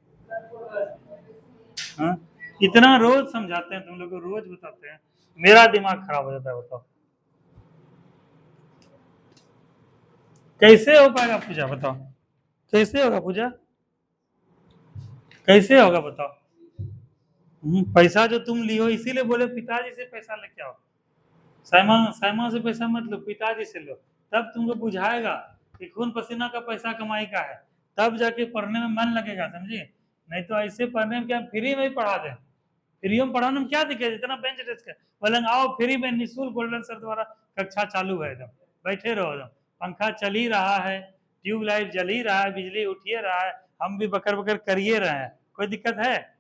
हाँ, इतना रोज समझाते हैं तुम लोग को, रोज बताते हैं, मेरा दिमाग खराब हो जाता है। बताओ कैसे हो पाएगा पूजा, बताओ कैसे होगा पूजा, कैसे होगा बताओ। पैसा जो तुम लियो, इसीलिए बोले पिताजी से पैसा लेके आओ। साइमा से पैसा मत लो, पिताजी से लो, तब तुमको बुझाएगा कि खून पसीना का पैसा कमाई का है, तब जाके पढ़ने में मन लगेगा, समझिए। नहीं तो ऐसे पढ़ने में क्या, फ्री में ही पढ़ा दें। फ्री में पढ़ाने में क्या दिक्कत, जितना बेंच डेस्क है बोले आओ फ्री में, निःशुल्क गोल्डन सर द्वारा कक्षा चालू है, एकदम बैठे रहो, एकदम पंखा चल ही रहा है, ट्यूबलाइट जल ही रहा है, बिजली उठ ही रहा है, हम भी बकर बकर करिए रहे हैं, कोई दिक्कत है?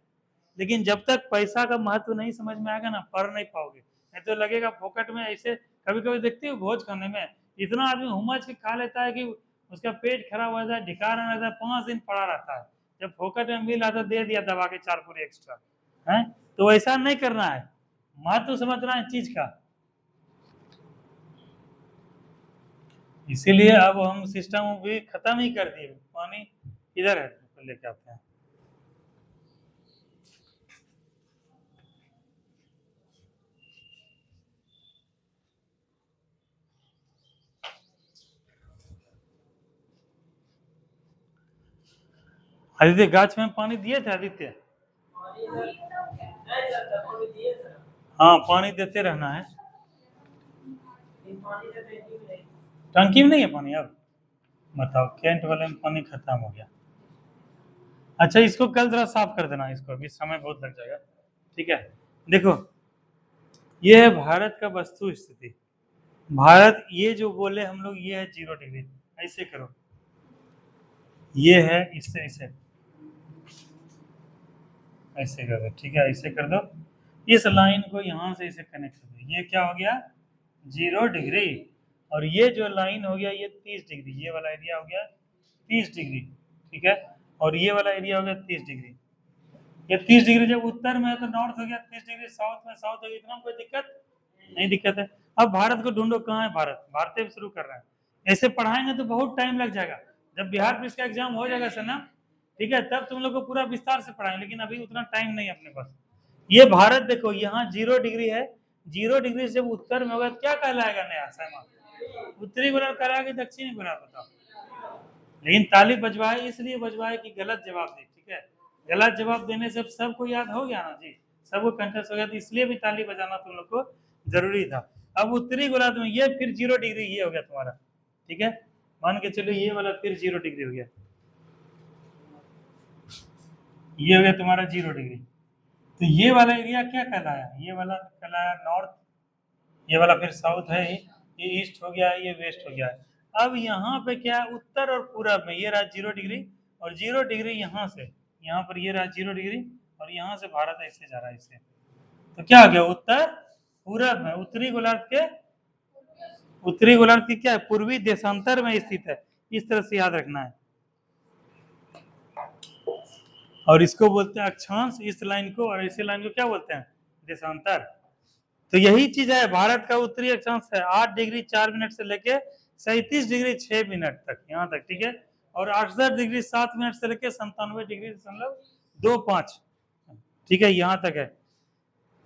लेकिन जब तक पैसा का महत्व नहीं समझ में आएगा ना, पढ़ नहीं पाओगे। नहीं तो लगेगा फोकट में ऐसे। कभी कभी देखते हो भोज खाने में इतना आदमी हुमच के खा लेता है कि उसका पेट खराब हो जाता है, ढिकार रहता है, 5 दिन पड़ा रहता है। जब फोकट में मिल आता दे दिया दबा के 4 पूरे एक्स्ट्रा है। तो ऐसा नहीं करना है, महत्व समझना है चीज का। इसीलिए अब हम सिस्टम भी खत्म ही कर दिए। पानी इधर है, तो लेके आते हैं। आदित्य गाछ में पानी दिए थे आदित्य? हाँ पानी देते रहना है। टंकी में नहीं है पानी अब? बताओ, कैंट वाले में पानी खत्म हो गया। अच्छा इसको कल जरा साफ कर देना, इसको अभी समय बहुत लग जाएगा। ठीक है, देखो ये है भारत का वस्तु स्थिति। भारत ये जो बोले हम लोग, ये है 0 डिग्री। ऐसे करो, ये है, इससे ऐसे ऐसे कर दो। ठीक है, ऐसे कर दो। इस लाइन को यहाँ से इसे कनेक्ट कर दो। ये क्या हो गया? 0 डिग्री। और ये जो लाइन हो गया ये 30 डिग्री। ये वाला एरिया हो गया 30 डिग्री। ठीक है, और ये वाला एरिया हो गया 30 डिग्री। ये 30 डिग्री जब उत्तर में है तो नॉर्थ हो गया, 30 डिग्री साउथ में साउथ हो गया। इतना कोई दिक्कत नहीं? दिक्कत है। अब भारत को ढूंढो, कहाँ है भारत? भारत से शुरू कर रहे हैं। ऐसे पढ़ाएंगे तो बहुत टाइम लग जाएगा। जब बिहार पुलिस का एग्जाम हो जाएगा सर ना, ठीक है, तब तुम लोग को पूरा विस्तार से पढ़ाएंगे, लेकिन अभी उतना टाइम नहीं है अपने पास। ये भारत देखो, यहाँ 0 डिग्री है। 0 डिग्री से जब उत्तर में होगा तो क्या कहलाएगा? नया सैमा उत्तरी गोलार्ध कहलाएगा कि दक्षिणी गोलार्ध? बताओ। लेकिन ताली बजवाए इसलिए बजवाए कि गलत जवाब दे। ठीक है, गलत जवाब देने से सबको याद हो गया ना जी, सबको कंटेस्ट हो गया, तो इसलिए भी ताली बजाना तुम लोग को जरूरी था। अब उत्तरी गोलार्ध में ये फिर 0 डिग्री ये हो गया तुम्हारा। ठीक है, मान के चलो ये वाला फिर 0 डिग्री हो गया। ये हो गया तुम्हारा 0 डिग्री। तो ये वाला एरिया क्या कहलाया? ये वाला कहलाया नॉर्थ। ये वाला फिर साउथ है, ये ईस्ट हो गया, ये वेस्ट हो गया। अब यहाँ पे क्या है? उत्तर और पूरब में ये रहा 0 डिग्री, और 0 डिग्री यहाँ से यहाँ पर ये रहा 0 डिग्री, और यहाँ से भारत ऐसे जा रहा है इससे। तो क्या आ गया? उत्तर पूरब में, उत्तरी गोलार्ध की क्या है? पूर्वी देशांतर में स्थित है। इस तरह से याद रखना है। और इसको बोलते हैं अक्षांश, इस लाइन को, और ऐसे लाइन को क्या बोलते हैं? देशांतर। तो यही चीज है, भारत का उत्तरी अक्षांश है 8 डिग्री 4 मिनट से लेके 37 डिग्री 6 मिनट तक, यहाँ तक। ठीक है, और 68 डिग्री 7 मिनट से लेके 97 डिग्री 25। ठीक है, यहाँ तक है।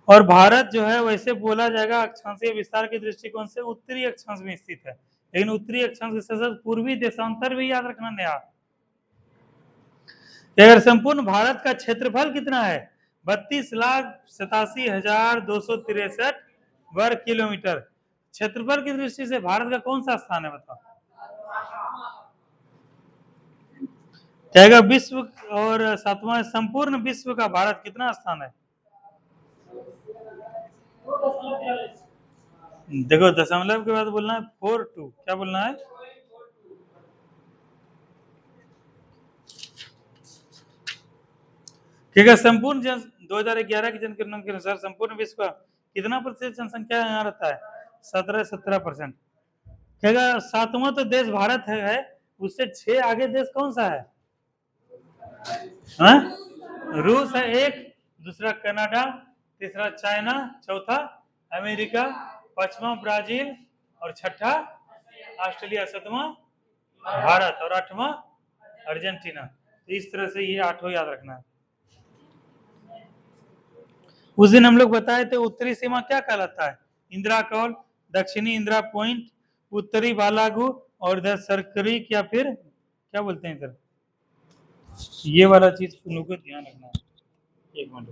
और भारत जो है वैसे बोला जाएगा अक्षांशीय विस्तार के दृष्टिकोण से उत्तरी अक्षांश में स्थित है, लेकिन उत्तरी अक्षांश के साथ पूर्वी देशांतर भी याद रखना। नया अगर संपूर्ण भारत का क्षेत्रफल कितना है? 32,87,263 वर्ग किलोमीटर। क्षेत्रफल की दृष्टि से भारत का कौन सा स्थान है? बताओ। कहेगा विश्व, और सातवां संपूर्ण विश्व का भारत कितना स्थान है? देखो दशमलव के बाद बोलना है 42। क्या बोलना है? ठीक है, संपूर्ण 2011 की जनगणना के अनुसार संपूर्ण विश्व का कितना प्रतिशत जनसंख्या यहाँ रहता है? 17% कहेगा। सातवां तो देश भारत है, उससे 6 आगे देश कौन सा है? हाँ? रूस है एक, दूसरा कनाडा, तीसरा चाइना, चौथा अमेरिका, पांचवा ब्राजील, और छठा ऑस्ट्रेलिया, सातवां भारत, और आठवां अर्जेंटीना। तो इस तरह से ये 8 याद रखना है। उस दिन हम लोग बताए थे उत्तरी सीमा क्या कहलाता है? इंदिरा कौल, दक्षिणी इंदिरा पॉइंट, उत्तरी बालागु, और इधर सरक्रिक, या फिर क्या बोलते हैं इधर? ये वाला चीज तुम लोग को ध्यान रखना है। एक मिनट।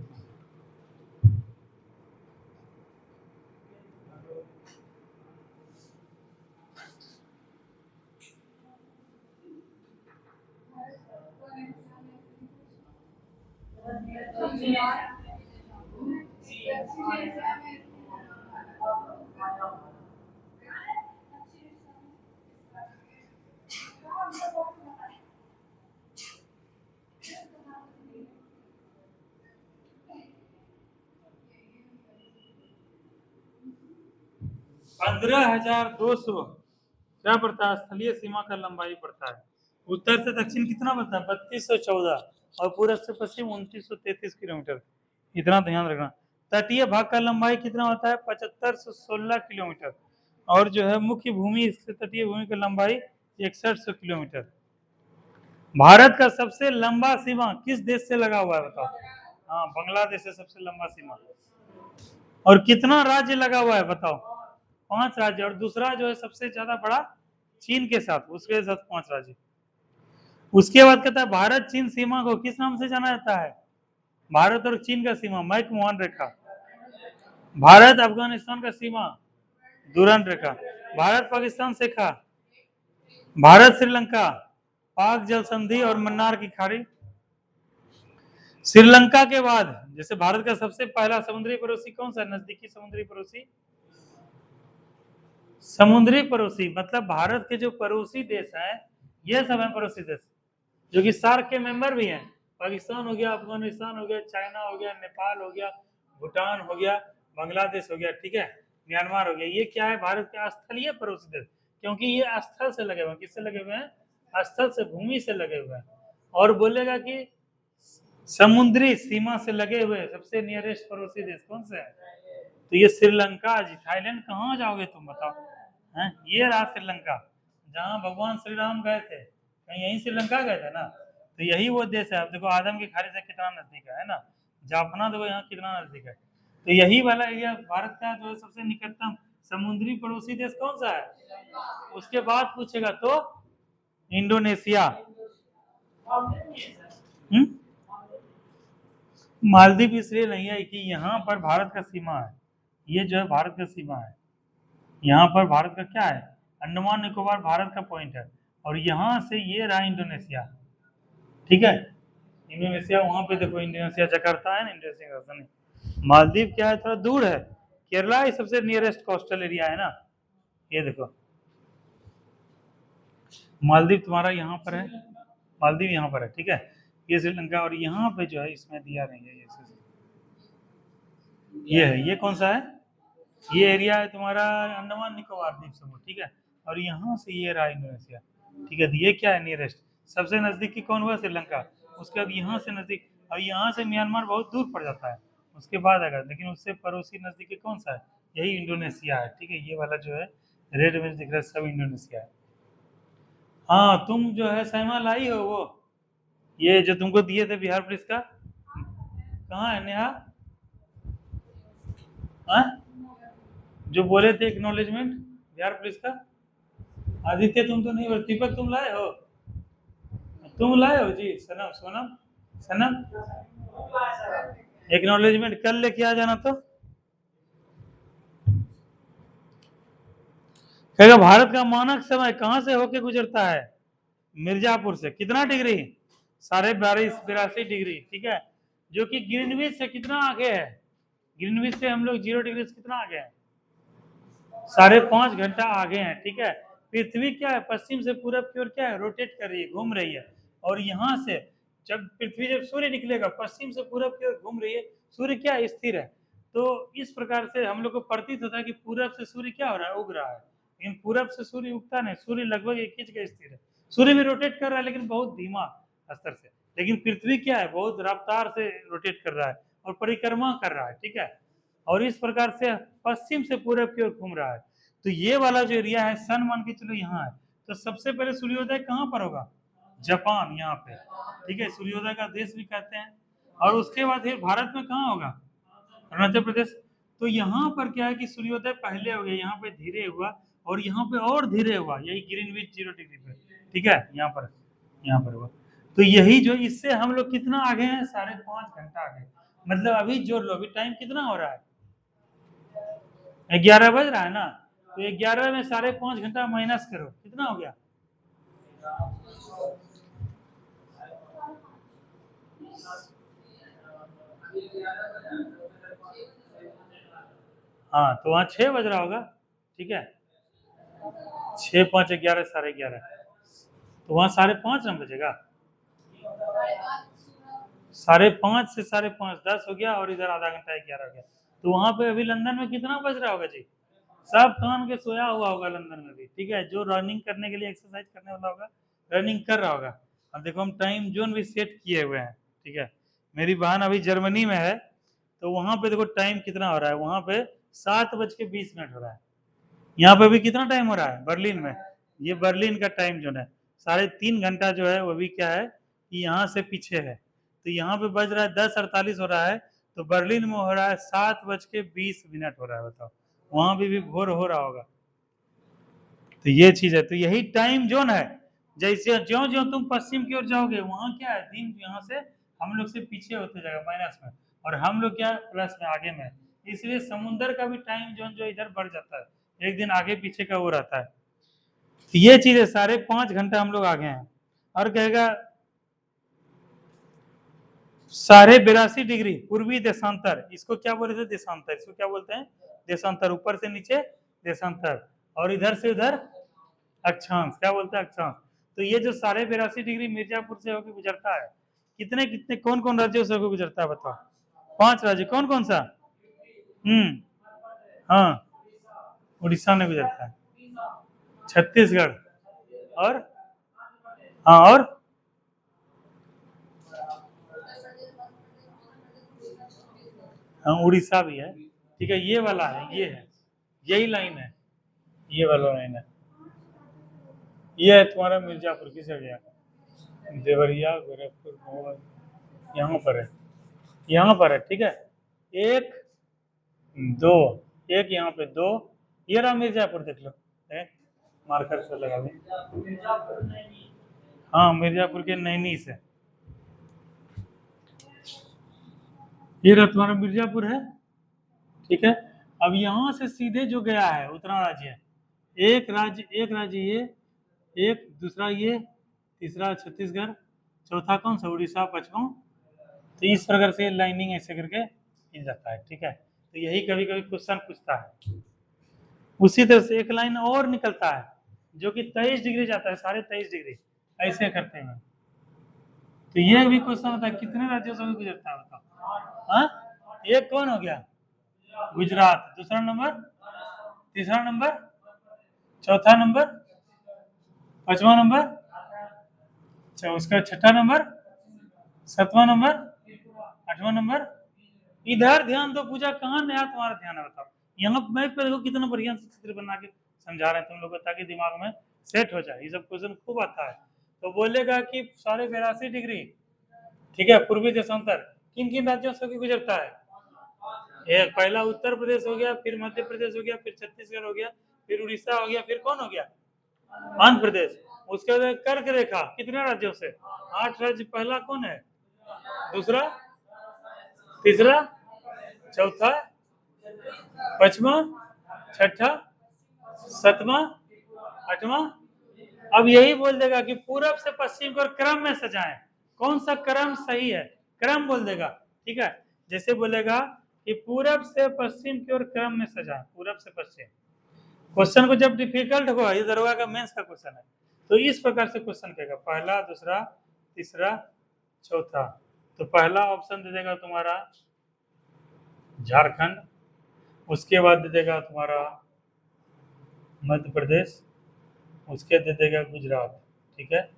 15,200 क्या पड़ता है, स्थलीय सीमा का लंबाई पड़ता है। उत्तर से दक्षिण कितना बनता है, 3214, और पूरब से पश्चिम 2933 किलोमीटर। इतना ध्यान रखना। तटीय भाग का लंबाई कितना होता है, 7516 किलोमीटर, और जो है मुख्य भूमि से तटीय भूमि की लंबाई 6100 किलोमीटर। भारत का सबसे लंबा सीमा किस देश से लगा हुआ है बताओ। हाँ, बांग्लादेश से सबसे लंबा सीमा। और कितना राज्य लगा हुआ है बताओ, 5 राज्य, और दूसरा जो है सबसे ज्यादा बड़ा चीन के साथ, उसके साथ 5 राज्य। उसके बाद कहता है भारत चीन सीमा को किस नाम से जाना जाता है, भारत और चीन का सीमा मैकमोहन रेखा। भारत अफगानिस्तान का सीमा दुरंत रेखा। भारत पाकिस्तान रेखा, भारत श्रीलंका, पाक जल संधि और मन्नार की खाड़ी। श्रीलंका के बाद जैसे भारत का सबसे पहला समुद्री पड़ोसी कौन सा, नजदीकी समुद्री पड़ोसी, समुद्री पड़ोसी मतलब भारत के जो पड़ोसी देश हैं, ये सब है पड़ोसी देश जो कि सार्क के मेंबर भी हैं। पाकिस्तान हो गया, अफगानिस्तान हो गया, चाइना हो गया, नेपाल हो गया, भूटान हो गया, बांग्लादेश हो गया, ठीक है, म्यांमार हो गया। ये क्या है, भारत के स्थलीय पड़ोसी देश, क्योंकि ये स्थल से लगे हुए हैं। किससे लगे हुए हैं, स्थल से, भूमि से लगे हुए हैं। और बोलेगा कि समुद्री सीमा से लगे हुए सबसे नियरेस्ट पड़ोसी देश कौन से है, तो ये श्रीलंका जी। थाईलैंड कहाँ जाओगे तुम बताओ, हैं, ये रहा श्रीलंका, जहाँ भगवान श्री राम गए थे, कहीं यही श्रीलंका गए थे ना, तो यही वो देश है। अब देखो आदम की खाड़ी से कितना नजदीक है ना, जाफना देखो यहाँ कितना नजदीक है। तो यही वाला एरिया भारत का जो है सबसे निकटतम समुद्री पड़ोसी देश कौन सा है। उसके बाद पूछेगा तो इंडोनेशिया। मालदीव इसलिए नहीं है कि यहाँ पर भारत का सीमा है, ये जो है भारत का सीमा है। यहाँ पर भारत का क्या है, अंडमान निकोबार भारत का पॉइंट है, और यहाँ से ये रहा इंडोनेशिया, ठीक है। इंडोनेशिया वहां पे देखो, इंडोनेशिया जकार्ता है ना, इंडोनेशिया का नहीं। मालदीव क्या है, थोड़ा दूर है, केरला ही सबसे नियरेस्ट कोस्टल एरिया है ना। ये देखो मालदीव तुम्हारा यहाँ पर है, मालदीव यहाँ पर है, ठीक है। ये श्रीलंका, और यहाँ पे जो है इसमें दिया नहीं है, ये है, ये कौन सा है, ये एरिया है तुम्हारा अंडमान निकोबार द्वीप समूह, ठीक है। और यहाँ से ये रहा इंडोनेशिया, ठीक है। तो ये क्या है, नियरेस्ट सबसे नजदीकी कौन हुआ, श्रीलंका। उसके बाद यहाँ से नजदीक, और यहाँ से म्यांमार बहुत दूर पड़ जाता है, उसके बाद अगर, लेकिन उससे पड़ोसी नजदीकी कौन सा है, यही इंडोनेशिया है, ठीक है। ये वाला जो है रेड में दिख रहा है सब इंडोनेशिया है। हाँ, तुम जो है सहमा लाई हो वो, ये जो तुमको दिए थे बिहार पुलिस का, कहाँ है नेहा, हाँ? जो बोले थे एक्नॉलेजमेंट बिहार पुलिस का। आदित्य तुम तो नहीं, दीपक तुम लाए हो, तुम लाए हो जी, सनम सोनम सनम, एक्नॉलेजमेंट कल लेके आ जाना। तो कहेगा भारत का मानक समय कहां से होके गुजरता है, मिर्जापुर से, कितना डिग्री, 12.82 डिग्री, ठीक है। जो कि ग्रीनविच से कितना आगे है, ग्रीनविच से हम लोग 0 डिग्री से कितना आगे है, 5.5 घंटा आगे हैं, ठीक है। पृथ्वी क्या है, पश्चिम से पूरब की ओर क्या है, रोटेट कर रही है, घूम रही है। और यहाँ से जब पृथ्वी, जब सूर्य निकलेगा पश्चिम से पूरब की ओर घूम रही है, सूर्य क्या है, स्थिर है। तो इस प्रकार से हम लोग को प्रतीत होता है कि पूरब से सूर्य क्या हो रहा है, उग रहा है। लेकिन पूरब से सूर्य उगता नहीं, सूर्य लगभग एक ही जगह स्थिर है। सूर्य भी रोटेट कर रहा है लेकिन बहुत धीमा स्तर से, लेकिन पृथ्वी क्या है, बहुत रफ्तार से रोटेट कर रहा है और परिक्रमा कर रहा है, ठीक है। और इस प्रकार से पश्चिम से पूरब की ओर घूम रहा है। तो ये वाला जो एरिया है, सन मान के चलो यहाँ है, तो सबसे पहले सूर्योदय कहाँ पर होगा, जापान, यहाँ पे, ठीक है, सूर्योदय का देश भी कहते हैं। और उसके बाद फिर भारत में कहाँ होगा, अरुणाचल प्रदेश। तो यहाँ पर क्या है कि सूर्योदय पहले हो गया, यहाँ पे धीरे हुआ, और यहाँ पे और धीरे हुआ, यही ग्रीनविच 0 डिग्री पे, ठीक है, यहाँ पर हुआ। तो यही जो, इससे हम लोग कितना आगे हैं, 5.5 घंटा आगे। मतलब अभी जोड़ लो, अभी टाइम कितना हो रहा है, 11 बज रहा है ना, तो 11 में 5.5 घंटा माइनस करो, कितना हो गया, हाँ, तो वहाँ 6 बज रहा होगा, ठीक है। 6, 5, 11, 11:30, तो वहाँ 5:30 ना बजेगा, 5:30 से 5:30 10 हो गया, और इधर आधा घंटा 11 हो गया। तो वहां पे अभी लंदन में कितना बज रहा होगा जी, सब कान के सोया हुआ होगा लंदन में भी, ठीक है, जो रनिंग करने के लिए एक्सरसाइज करने वाला होगा, रनिंग कर रहा होगा। अब देखो हम टाइम जोन भी सेट किए हुए हैं, ठीक है। मेरी बहन अभी जर्मनी में है, तो वहां पे देखो टाइम कितना हो रहा है, वहां पे 7:20 हो रहा है। यहाँ पे भी कितना टाइम हो रहा है बर्लिन में, ये बर्लिन का टाइम जोन है। 3.5 घंटा जो है वो भी क्या है कि यहाँ से पीछे है। तो यहाँ पे बज रहा है 10:48 हो रहा है, तो बर्लिन में हो रहा है 7:20 हो रहा है, बताओ वहां भी भोर हो रहा होगा। तो ये चीज है, तो यही टाइम जोन है। जैसे ज्यो ज्यो तुम पश्चिम की ओर जाओगे, वहां क्या है, दिन यहाँ से हम लोग से पीछे होते जाएगा माइनस में, और हम लोग क्या प्लस में आगे में, इसलिए समुद्र का भी टाइम जोन जो इधर बढ़ जाता है, एक दिन आगे पीछे का वो रहता है। तो ये चीज है, 5.5 घंटा हम लोग आगे हैं। और कहेगा 82.5 डिग्री पूर्वी देशांतर, इसको क्या बोलते हैं देशांतर, इसको क्या बोलते हैं देशांतर, ऊपर से नीचे देशांतर, और इधर से उधर अक्षांश, क्या बोलते हैं अक्षांश। तो ये जो 82.5 डिग्री मिर्जापुर से होकर गुजरता है, कितने कितने कौन कौन राज्यों से होकर गुजरता है बताओ, 5 राज्य, कौन कौन सा? हाँ, उड़ीसा में गुजरता है, छत्तीसगढ़, और हाँ, और हाँ उड़ीसा भी है, ठीक है, ये वाला है, ये है, यही लाइन है, ये वाला लाइन है, ये है तुम्हारा मिर्जापुर किस गया, देवरिया, गोरखपुर, मऊ, यहाँ पर है, यहाँ पर है, ठीक है। एक दो, एक यहाँ पे दो, ये रहा मिर्जापुर, देख लो, मार्कर से लगा दे, हाँ मिर्जापुर के नैनी से, ये रहा तुम्हारा मिर्जापुर है, ठीक है। अब यहाँ से सीधे जो गया है उतना राज्य, एक राज्य ये, एक दूसरा ये, तीसरा छत्तीसगढ़, चौथा कौन सा उड़ीसा, पांचवा, तो इस प्रकार से लाइनिंग ऐसे करके मिल जाता है, ठीक है। तो यही कभी कभी क्वेश्चन पूछता है। उसी तरह से एक लाइन और निकलता है जो कि 23 डिग्री जाता है, 23.5 डिग्री, ऐसे करते हैं। तो ये भी क्वेश्चन होता है कितने राज्यों से गुजरता है बताओ। हाँ, एक कौन हो गया गुजरात, दूसरा नंबर, तीसरा नंबर, चौथा नंबर, पांचवा नंबर, उसका छठा नंबर, सातवां नंबर, आठवां नंबर। इधर ध्यान दो, पूजा कहाँ नया तुम्हारा ध्यान है बताओ। यहाँ मैप पे देखो कितना बढ़िया से चित्र बना के समझा रहे हैं तुम लोग को, ताकि दिमाग में सेट हो जाए, ये सब क्वेश्चन खूब आता है। तो बोलेगा कि 82.5 डिग्री, ठीक है, पूर्वी देशांतर किन किन राज्यों से गुजरता है, एक पहला उत्तर प्रदेश हो गया, फिर मध्य प्रदेश हो गया, फिर छत्तीसगढ़ हो गया, फिर उड़ीसा हो गया, फिर कौन हो गया आंध्र प्रदेश। उसके बाद कर्क रेखा कितने राज्यों से, 8 राज्य, पहला कौन है, दूसरा, तीसरा, चौथा, पांचवा, छठा, सातवां, आठवां। अब यही बोल देगा कि पूरब से पश्चिम को क्रम में सजाएं, कौन सा क्रम सही है, क्रम बोल देगा, ठीक है। जैसे बोलेगा कि पूरब से पश्चिम की ओर क्रम में सजाएं, पूरब से पश्चिम। क्वेश्चन को जब डिफिकल्ट होगा, ये दरोगा का मेंस का क्वेश्चन है, तो इस प्रकार से क्वेश्चन कहेगा, पहला, दूसरा, तीसरा, चौथा। तो पहला ऑप्शन दे देगा तुम्हारा झारखंड, उसके बाद दे देगा तुम्हारा मध्य प्रदेश, उसके दे देगा गुजरात, ठीक है।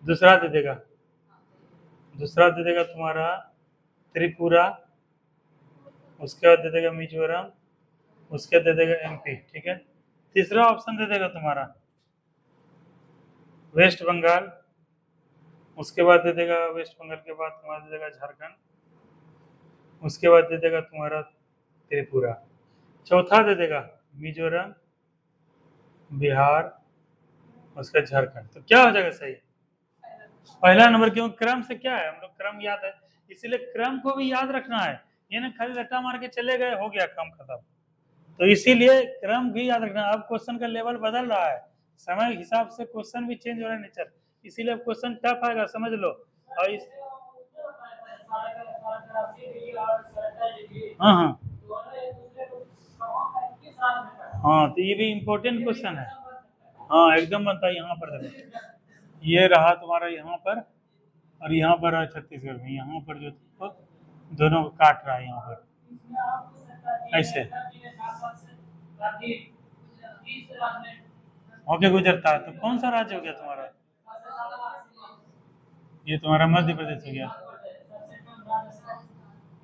दूसरा दे देगा, तुम्हारा त्रिपुरा, उसके बाद दे देगा मिजोरम, उसके दे देगा एमपी, ठीक है। तीसरा ऑप्शन दे देगा तुम्हारा वेस्ट बंगाल, उसके बाद दे देगा वेस्ट बंगाल के बाद तुम्हारा दे देगा झारखंड, उसके बाद दे देगा तुम्हारा त्रिपुरा, चौथा दे देगा मिजोरम, बिहार, उसका झारखंड। तो क्या हो जाएगा सही, पहला नंबर, क्यों क्रम से क्या है, हम लोग क्रम याद है, इसीलिए क्रम को भी याद रखना है, ये ना खाली रट्टा मार के चले गए हो गया काम खत्म। तो इसीलिए क्रम भी याद रखना। अब क्वेश्चन का लेवल बदल रहा है, समय के हिसाब से क्वेश्चन भी चेंज हो रहा है नेचर, इसीलिए क्वेश्चन टफ आएगा, समझ लो। और इस हाँ हाँ हाँ, तो ये भी इम्पोर्टेंट क्वेश्चन है, हाँ एकदम बनता है। यहाँ पर देखो, ये रहा तुम्हारा यहाँ पर, और यहाँ पर है छत्तीसगढ़ में, यहाँ पर जो दोनों को काट रहा है यहाँ पर ऐसे। होके गुजरता है। तो कौन सा राज्य हो गया तुम्हारा? ये तुम्हारा मध्य प्रदेश हो गया।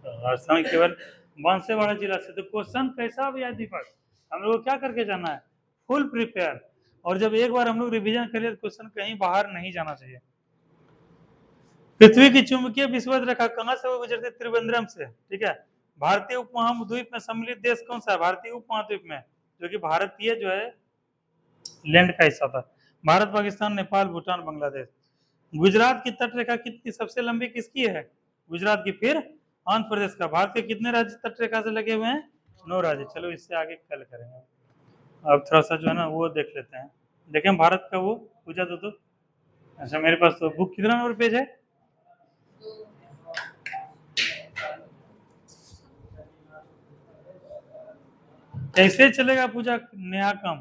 राजस्थान केवल बांसवाड़ा जिला से। तो क्वेश्चन कैसा भी है दीपक, हम लोग को क्या करके जाना है? Full prepare. और जब एक बार हम लोग रिवीजन करें तो क्वेश्चन कहीं बाहर नहीं जाना चाहिए। पृथ्वी की चुंबकीय विषुवत रेखा कहां से वो गुजरती? त्रिवेंद्रम से। ठीक है। भारतीय उपमहाद्वीप में सम्मिलित देश कौन सा है? भारतीय उपमहाद्वीप में, जो कि भारतीय जो है लैंड का हिस्सा था। भारत, पाकिस्तान, नेपाल, भूटान, बांग्लादेश। गुजरात की तट रेखा कितनी सबसे लंबी किसकी है? गुजरात की। फिर आंध्र प्रदेश का। भारत के कितने राज्य तट रेखा से लगे हुए हैं? 9 राज्य। चलो इससे आगे कल करेंगे। अब थोड़ा सा जो है ना वो देख लेते हैं। देखें भारत का वो पूछा तो। अच्छा मेरे पास तो बुक कितना नंबर पेज है? कैसे चलेगा पूजा नया काम?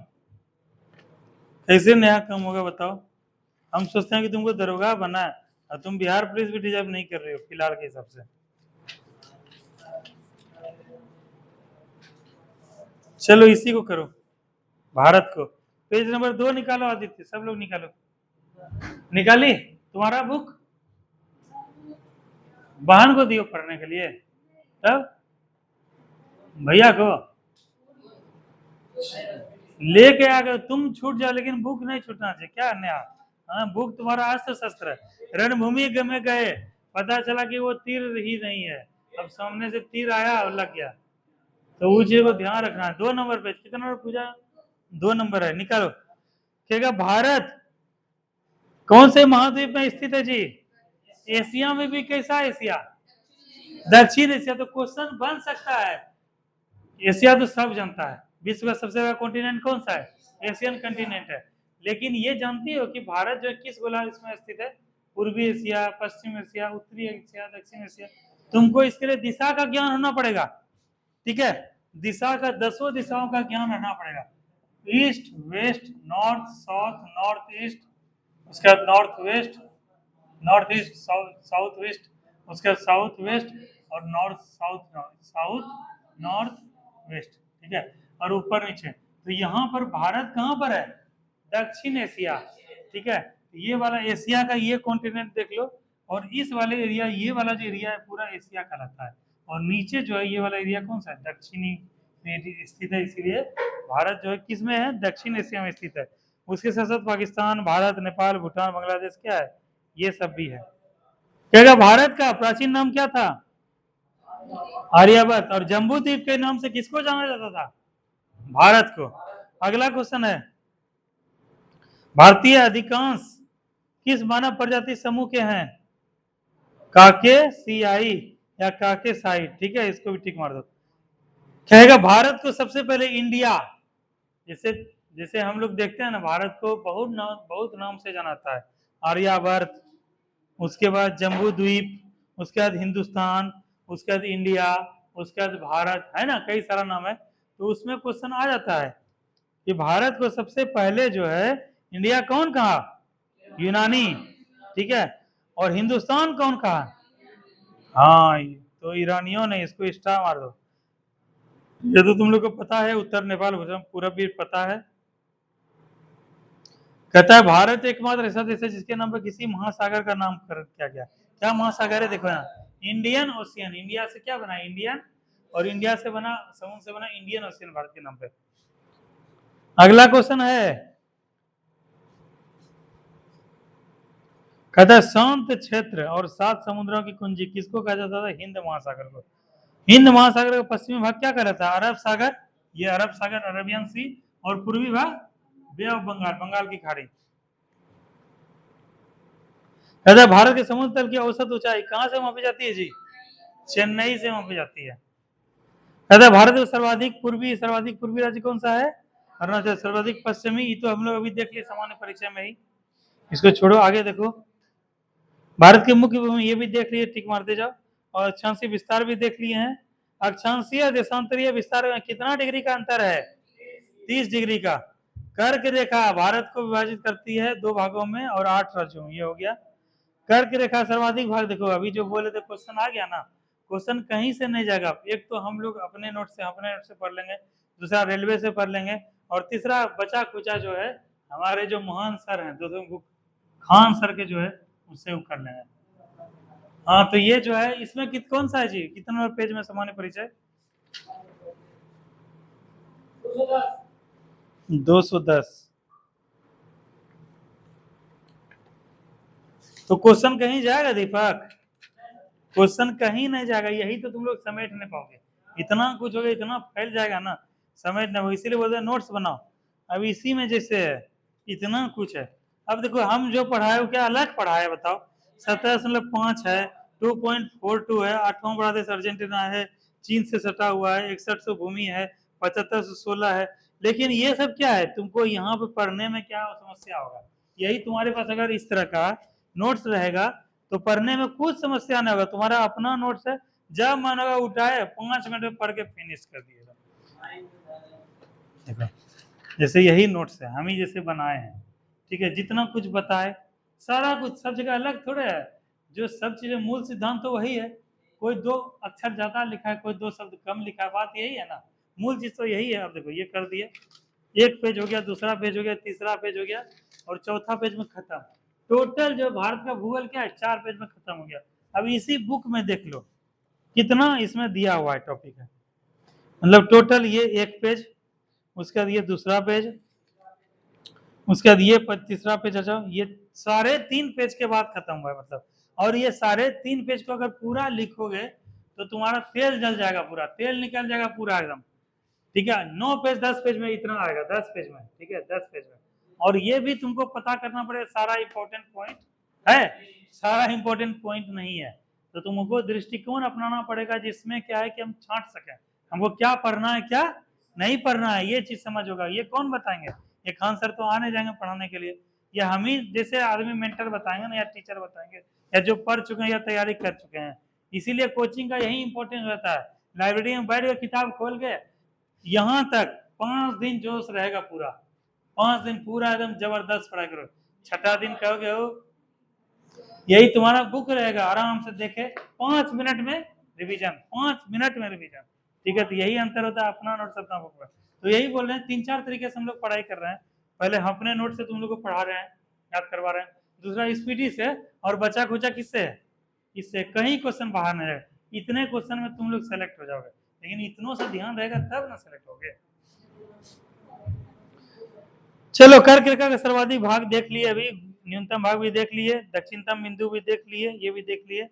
कैसे नया काम होगा बताओ? हम सोचते हैं कि तुमको दरोगा बना है और तुम बिहार पुलिस भी डिजर्व नहीं कर रहे हो फिलहाल के हिसाब से। चलो इसी को करो, भारत को। पेज नंबर 2 निकालो आदित्य, सब लोग निकालो। निकाली तुम्हारा बुक? बहन को दियो पढ़ने के लिए, तब भैया को लेके आ गए। तुम छूट जाओ लेकिन बुक नहीं छूटना चाहिए। क्या नया? हाँ बुक तुम्हारा अस्त्र शस्त्र है। रणभूमि में गए, पता चला कि वो तीर ही नहीं है, अब सामने से तीर आया और लग गया। तो उस चीज को ध्यान रखना है। 2 नंबर पे कितना नंबर पूजा? 2 नंबर है, निकालो। कहेगा भारत कौन से महाद्वीप में स्थित है जी? एशिया में भी कैसा एशिया? दक्षिण एशिया। तो क्वेश्चन बन सकता है। एशिया तो सब जानता है, विश्व का सबसे बड़ा कॉन्टिनेंट कौन सा है? एशियन कॉन्टिनेंट है। लेकिन ये जानती हो कि भारत जो किस गोलार्ध में स्थित है? पूर्वी एशिया, पश्चिम एशिया, उत्तरी एशिया, दक्षिण एशिया। तुमको इसके लिए दिशा का ज्ञान होना पड़ेगा। ठीक है, दिशा का 10 दिशाओं का ज्ञान रहना पड़ेगा। East, west, north, south, north east, उसके बाद north west, north east, south west, उसके बाद साउथ वेस्ट और north south, south north west. ठीक है, और ऊपर नीचे। तो यहाँ पर भारत कहाँ पर है? दक्षिण एशिया। ठीक है, ये वाला एशिया का ये कॉन्टिनेंट देख लो, और इस वाले एरिया, ये वाला जो एरिया है पूरा एशिया कहलाता है। और नीचे जो है ये वाला एरिया कौन सा है? दक्षिणी में स्थित है। इसीलिए भारत जो है किस में है? दक्षिण एशिया में स्थित है। उसके साथ साथ पाकिस्तान, भारत, नेपाल, भूटान, बांग्लादेश क्या है? ये सब भी है। कहेगा भारत का प्राचीन नाम क्या था? आर्यभट्ट। और जम्बू द्वीप के नाम से किसको जाना जाता था? भारत को। अगला क्वेश्चन है, भारतीय अधिकांश किस मानव प्रजाति समूह के हैं? काके सियाई या काके साई। ठीक है, इसको भी टिक मार दो। कहेगा भारत को सबसे पहले इंडिया, जैसे जैसे हम लोग देखते हैं ना, भारत को बहुत नाम से जाना जाता है। आर्यभट्ट, उसके बाद जम्बू द्वीप, उसके बाद हिंदुस्तान, उसके बाद इंडिया, उसके बाद भारत, है ना, कई सारा नाम है। तो उसमें क्वेश्चन आ जाता है कि भारत को सबसे पहले जो है इंडिया कौन कहा? यूनानी। ठीक है, और हिंदुस्तान कौन कहा? हाँ, तो ईरानियों ने। इसको स्टार मार दो। ये तो तुम लोग को पता है, उत्तर नेपाल भूटान पूरा भी पता है। कहता है भारत एकमात्र ऐसा देश है जिसके नाम पर किसी महासागर का नाम कर किया गया। क्या महासागर है? देखो यहाँ इंडियन ओशियन। इंडिया से क्या बना? इंडियन। और इंडिया से बना, समुद्र से बना इंडियन ओशियन भारत के नाम पे। अगला क्वेश्चन है, कहता है शांत क्षेत्र और 7 समुद्रों की कुंजी किसको कहा जाता था? हिंद महासागर को। हिंद महासागर का पश्चिमी भाग क्या कहलाता है? अरब सागर। ये अरब सागर, अरेबियन सी। और पूर्वी भाग बे ऑफ बंगाल, बंगाल की खाड़ी। कहता है भारत के समुद्र तल की औसत ऊंचाई कहां से मापी जाती है जी? चेन्नई से मापी जाती है। कहता है भारत का सर्वाधिक पूर्वी राज्य कौन सा है? अरुणाचल। सर्वाधिक पश्चिमी, ये तो हम लोग अभी देख लिए सामान्य परिचय में ही, इसको छोड़ो, आगे देखो। भारत के मुख्य भूमि ये भी देख लिए, टिक मारते जाओ। और अक्षांशीय विस्तार भी देख लिए हैं। अक्षांशीय देशांतरीय विस्तार में कितना डिग्री का अंतर है? 30 डिग्री का। कर्क रेखा भारत को विभाजित करती है 2 भागों में और 8 राज्यों में। ये हो गया कर्क रेखा सर्वाधिक भाग। देखो अभी जो बोले थे क्वेश्चन आ गया ना, क्वेश्चन कहीं से नहीं जाएगा। एक तो हम लोग अपने नोट से पढ़ लेंगे, दूसरा रेलवे से पढ़ लेंगे, और तीसरा बचा खुचा जो है हमारे जो महान सर हैं दो खान सर के जो है उससे वो कर लेंगे। हाँ तो ये जो है इसमें कौन सा है जी, कितना नंबर पेज में सामान्य परिचय? 210। तो क्वेश्चन कहीं जाएगा दीपक? क्वेश्चन कहीं नहीं जाएगा, यही तो तुम लोग समेट नहीं पाओगे, इतना कुछ होगा, इतना फैल जाएगा ना, समेट नहीं, इसीलिए बोलते हैं नोट्स बनाओ। अब इसी में जैसे है इतना कुछ है। अब देखो हम जो पढ़ाए वो क्या अलग पढ़ाए बताओ। 17.5 है, 2.42 है, 8वां बड़ा देश अर्जेंटीना है, चीन से सटा हुआ है, 6100 भूमि है, 7516 है। लेकिन ये सब क्या है, तुमको यहाँ पे पढ़ने में क्या समस्या होगा? यही तुम्हारे पास अगर इस तरह का नोट्स रहेगा तो पढ़ने में कुछ समस्या नहीं होगा, तुम्हारा अपना नोट्स है, जब मन होगा उठाए 5 मिनट में पढ़ के फिनिश कर दिएगा। देखो जैसे यही नोट्स है हम ही जैसे बनाए हैं, ठीक है, जितना कुछ बताए सारा कुछ, सब जगह अलग थोड़े है, जो सब चीजें मूल सिद्धांत तो वही है, कोई 2 अक्षर ज्यादा लिखा है, कोई 2 शब्द कम लिखा है, बात यही है ना, मूल चीज तो यही है। अब देखो ये कर दिए, एक पेज हो गया, दूसरा पेज हो गया, तीसरा पेज हो गया, और चौथा पेज में खत्म। टोटल जो भारत का भूगोल क्या है 4 पेज में खत्म हो गया। अब इसी बुक में देख लो कितना इसमें दिया हुआ है टॉपिक है, मतलब टोटल ये एक पेज, उसके बाद ये दूसरा पेज, उसके बाद ये तीसरा पेज, अच्छा ये सारे 3 पेज के बाद खत्म हुआ है मतलब। और ये सारे 3 पेज को अगर पूरा लिखोगे तो तुम्हारा तेल जल जाएगा, पूरा तेल निकल जाएगा पूरा एकदम, ठीक है। 9 पेज 10 पेज में इतना आएगा, 10 पेज में, ठीक है, 10 पेज में। और ये भी तुमको पता करना पड़ेगा सारा इंपॉर्टेंट पॉइंट है, सारा इंपॉर्टेंट पॉइंट नहीं है, तो तुमको दृष्टिकोण अपनाना पड़ेगा जिसमें क्या है कि हम छांट सकें हमको क्या पढ़ना है क्या नहीं पढ़ना है, ये चीज समझ होगा। ये कौन बताएंगे? ये खान सर तो आने जाएंगे पढ़ाने के लिए, या हम ही जैसे आदमी मेंटर बताएंगे ना, या टीचर बताएंगे, या जो पढ़ चुके हैं या तैयारी कर चुके हैं। इसीलिए कोचिंग का यही इंपॉर्टेंस रहता है, लाइब्रेरी में बैठ कर किताब खोल के यहाँ तक 5 दिन जोश रहेगा पूरा, 5 दिन पूरा एकदम जबरदस्त पढ़ाई करो, छठा दिन कहोगे हो यही तुम्हारा बुक रहेगा, आराम से देखे 5 मिनट में रिवीजन, 5 मिनट में रिवीजन, ठीक है। तो यही अंतर होता है अपना नोट्स अपना बुक में। तो यही बोल रहे हैं 3-4 तरीके से हम लोग पढ़ाई कर रहे हैं, पहले हम अपने नोट से तुम लोग को पढ़ा रहे हैं, याद करवा रहे हैं, दूसरा स्पीडी से, और बचा खुचा किससे है, इससे कहीं क्वेश्चन बाहर नहीं है, इतने क्वेश्चन में तुम लोग सेलेक्ट हो जाओगे, लेकिन इतनों से ध्यान रहेगा तब ना सेलेक्ट होगे। चलो कर्क रेखा का सर्वाधिक भाग देख लिए, अभी न्यूनतम भाग भी देख लिए, दक्षिणतम बिंदु भी देख लिए, ये भी देख लिए।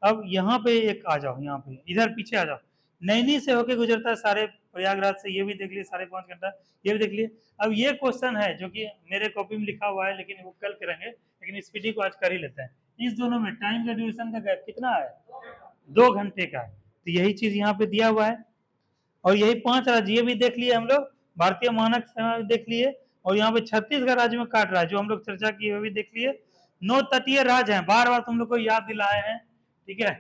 अब यहाँ पे एक आ जाओ, यहाँ पे इधर पीछे आ जाओ, नैनी से होके गुजरता है सारे प्रयागराज से, ये भी देख लिए, 5.5 घंटा ये भी देख लिए। अब ये क्वेश्चन है जो कि मेरे कॉपी में लिखा हुआ है, लेकिन वो कल करेंगे, लेकिन स्पीडी को आज कर ही लेते हैं। इस दोनों में टाइम का ड्यूरेशन का गैप कितना है, 2 घंटे का, तो यही चीज यहाँ पे दिया हुआ है। और यही 5 राज्य ये भी देख लिए हम लोग, भारतीय मानक समय देख लिए, और यहाँ पे 36 राज्य में काट रहा है जो हम लोग चर्चा की वो भी देख लिए। 9 तटीय राज्य हैं, बार बार तुम लोग को याद दिलाए हैं, ठीक है।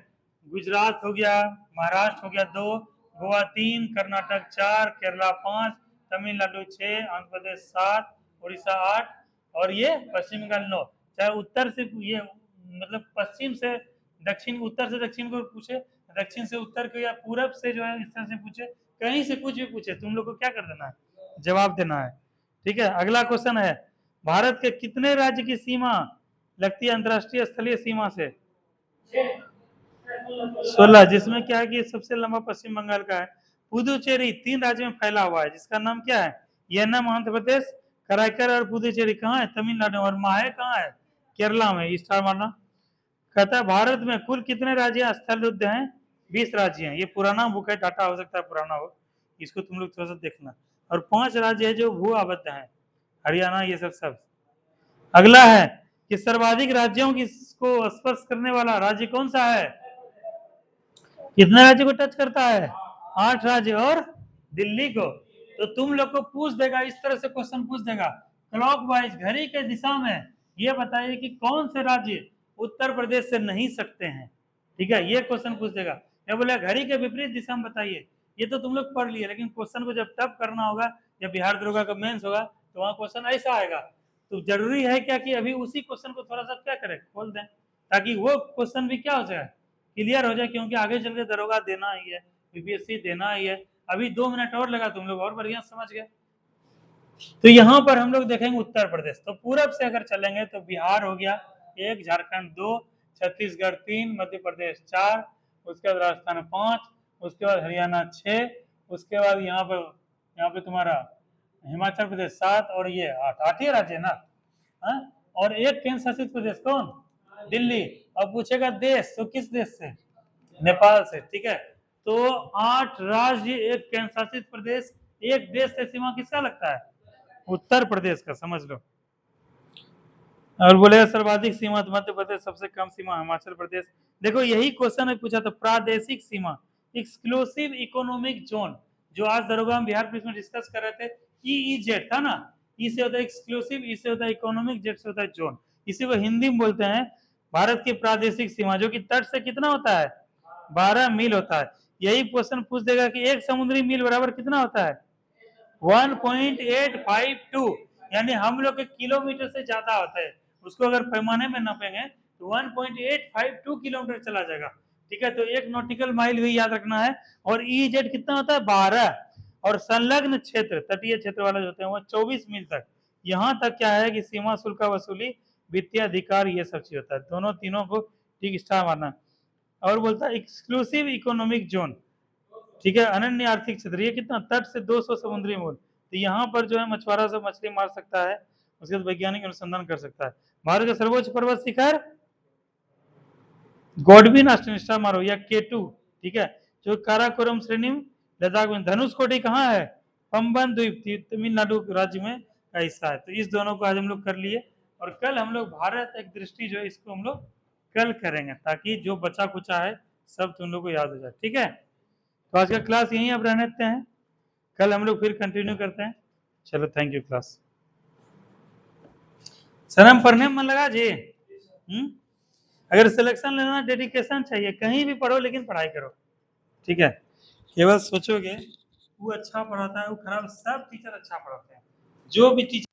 गुजरात हो गया, महाराष्ट्र हो गया 2, गोवा 3, कर्नाटक 4, केरला 5, तमिलनाडु 6, आंध्र प्रदेश 7, उड़ीसा 8, और ये पश्चिम बंगाल 9। चाहे उत्तर से ये मतलब पश्चिम से दक्षिण, उत्तर से दक्षिण को पूछे, दक्षिण से उत्तर को, या पूरब से जो है इस तरह से पूछे, कहीं से कुछ भी पूछे, तुम लोग को क्या कर देना है, जवाब देना है, ठीक है। अगला क्वेश्चन है, भारत के कितने राज्य की सीमा लगती है अंतरराष्ट्रीय स्थलीय सीमा से? 16, जिसमें क्या है कि सबसे लंबा पश्चिम बंगाल का है। पुदुचेरी 3 राज्यों में फैला हुआ है, जिसका नाम क्या है, येनम आंध्र प्रदेश, कराईकर और पुदुचेरी कहाँ है, तमिलनाडु, और माहे कहाँ है, केरला में, स्टार मारना। कहता है भारत में कुल कितने राज्य स्थल युद्ध हैं, 20 राज्य हैं, ये पुराना बुक है, डाटा हो सकता है पुराना हो, इसको तुम लोग थोड़ा सा देखना। और 5 राज्य है जो भू आबद्ध हैं, हरियाणा, ये सब। अगला है कि सर्वाधिक राज्यों को स्पर्श करने वाला राज्य कौन सा है, कितने राज्य को टच करता है, 8 राज्य और दिल्ली को। तो तुम लोग को पूछ देगा, इस तरह से क्वेश्चन पूछ देगा, क्लॉकवाइज घड़ी के दिशा में ये बताइए कि कौन से राज्य उत्तर प्रदेश से नहीं सकते हैं, ठीक है, ये क्वेश्चन पूछ देगा। क्या बोले, घड़ी के विपरीत दिशा में बताइए, ये तो तुम लोग पढ़ लिए, लेकिन क्वेश्चन को जब तब करना होगा जब बिहार दरोगा का मेंस होगा, तो वहां क्वेश्चन ऐसा आएगा। तो जरूरी है क्या कि अभी उसी क्वेश्चन को थोड़ा सा क्या करें, खोल दें, ताकि वो क्वेश्चन भी क्या हो जाए, क्लियर हो जाए, क्योंकि आगे चल के दरोगा देना ही है, बीपीएससी देना ही है। अभी 2 मिनट और लगा, तुम लोग और बढ़िया समझ गए। तो यहाँ पर हम लोग देखेंगे उत्तर प्रदेश, तो पूरब से अगर चलेंगे तो बिहार हो गया 1, झारखंड 2, छत्तीसगढ़ 3, मध्य प्रदेश 4, उसके बाद राजस्थान 5, उसके बाद हरियाणा 6, उसके बाद यहाँ पे तुम्हारा हिमाचल प्रदेश 7 और ये 8 ही राज्य है ना। हाँ? और एक केंद्र शासित प्रदेश कौन? दिल्ली। अब पूछेगा देश, तो किस देश से? नेपाल से। ठीक है, तो 8 राज्य, एक केंद्र शासित प्रदेश, एक देश से सीमा किसका लगता है? उत्तर प्रदेश का, समझ लो। और बोलेगा सर्वाधिक सीमा तो मध्य प्रदेश, सबसे कम सीमा हिमाचल प्रदेश। देखो यही क्वेश्चन में पूछा था, प्रादेशिक सीमा, एक्सक्लूसिव इकोनॉमिक जोन, जो आज दरोगा हम बिहार पुलिस में डिस्कस कर रहे थे, ईईजेड था ना। ई से होता है एक्सक्लूसिव, ई से होता है इकोनॉमिक, जेड से होता है जोन। इसी को हिंदी में बोलते हैं भारत की प्रादेशिक सीमा, जो कि तट से कितना होता है? 12 मील होता है। यही क्वेश्चन पूछ देगा कि एक समुद्री मील बराबर कितना होता है? 1.852, यानी हम लोग के किलोमीटर से ज्यादा होता है। उसको अगर पैमाने में नापेंगे तो 1.852 किलोमीटर चला जाएगा। ठीक है, तो एक नॉटिकल माइल भी याद रखना है। और ईजेड कितना होता है? 12। और संलग्न क्षेत्र, तटीय क्षेत्र वाले होते हैं वो 24 मील तक। यहाँ तक क्या है कि सीमा शुल्क का वसूली, वित्तीय अधिकार, ये सब चीज होता है। दोनों तीनों को ठीक स्टार मारना। और बोलता है एक्सक्लूसिव इकोनॉमिक जोन, ठीक है, अनन्य आर्थिक क्षेत्र, ये कितना? तट से 200 समुद्री मूल। तो यहाँ पर जो है मछुआरा सब मछली मार सकता है, उसके बाद वैज्ञानिक अनुसंधान कर सकता है। भारत का सर्वोच्च पर्वत शिखर गॉडविन मारो या केटू, ठीक है, जो काराकोरम श्रेणी लद्दाख में। धनुषकोटी कहाँ है? पंबन द्वीप, तमिलनाडु राज्य में का हिस्सा है। तो इस दोनों को आज हम लोग कर लिए, और कल हम लोग भारत एक दृष्टि जो है इसको हम लोग कल करेंगे, ताकि जो बचा कुचा है सब तुम लोग को याद हो जाए। ठीक है, तो आज का क्लास यहीं अब रहने देते हैं, कल हम लोग फिर कंटिन्यू करते हैं। चलो, थैंक यू क्लास। सनम पढ़ने में मन लगा जी? अगर सिलेक्शन लेना, डेडिकेशन चाहिए, कहीं भी पढ़ो लेकिन पढ़ाई करो। ठीक है, केवल सोचोगे वो अच्छा पढ़ाता है वो खराब, सब टीचर अच्छा पढ़ाते हैं। जो भी टीचर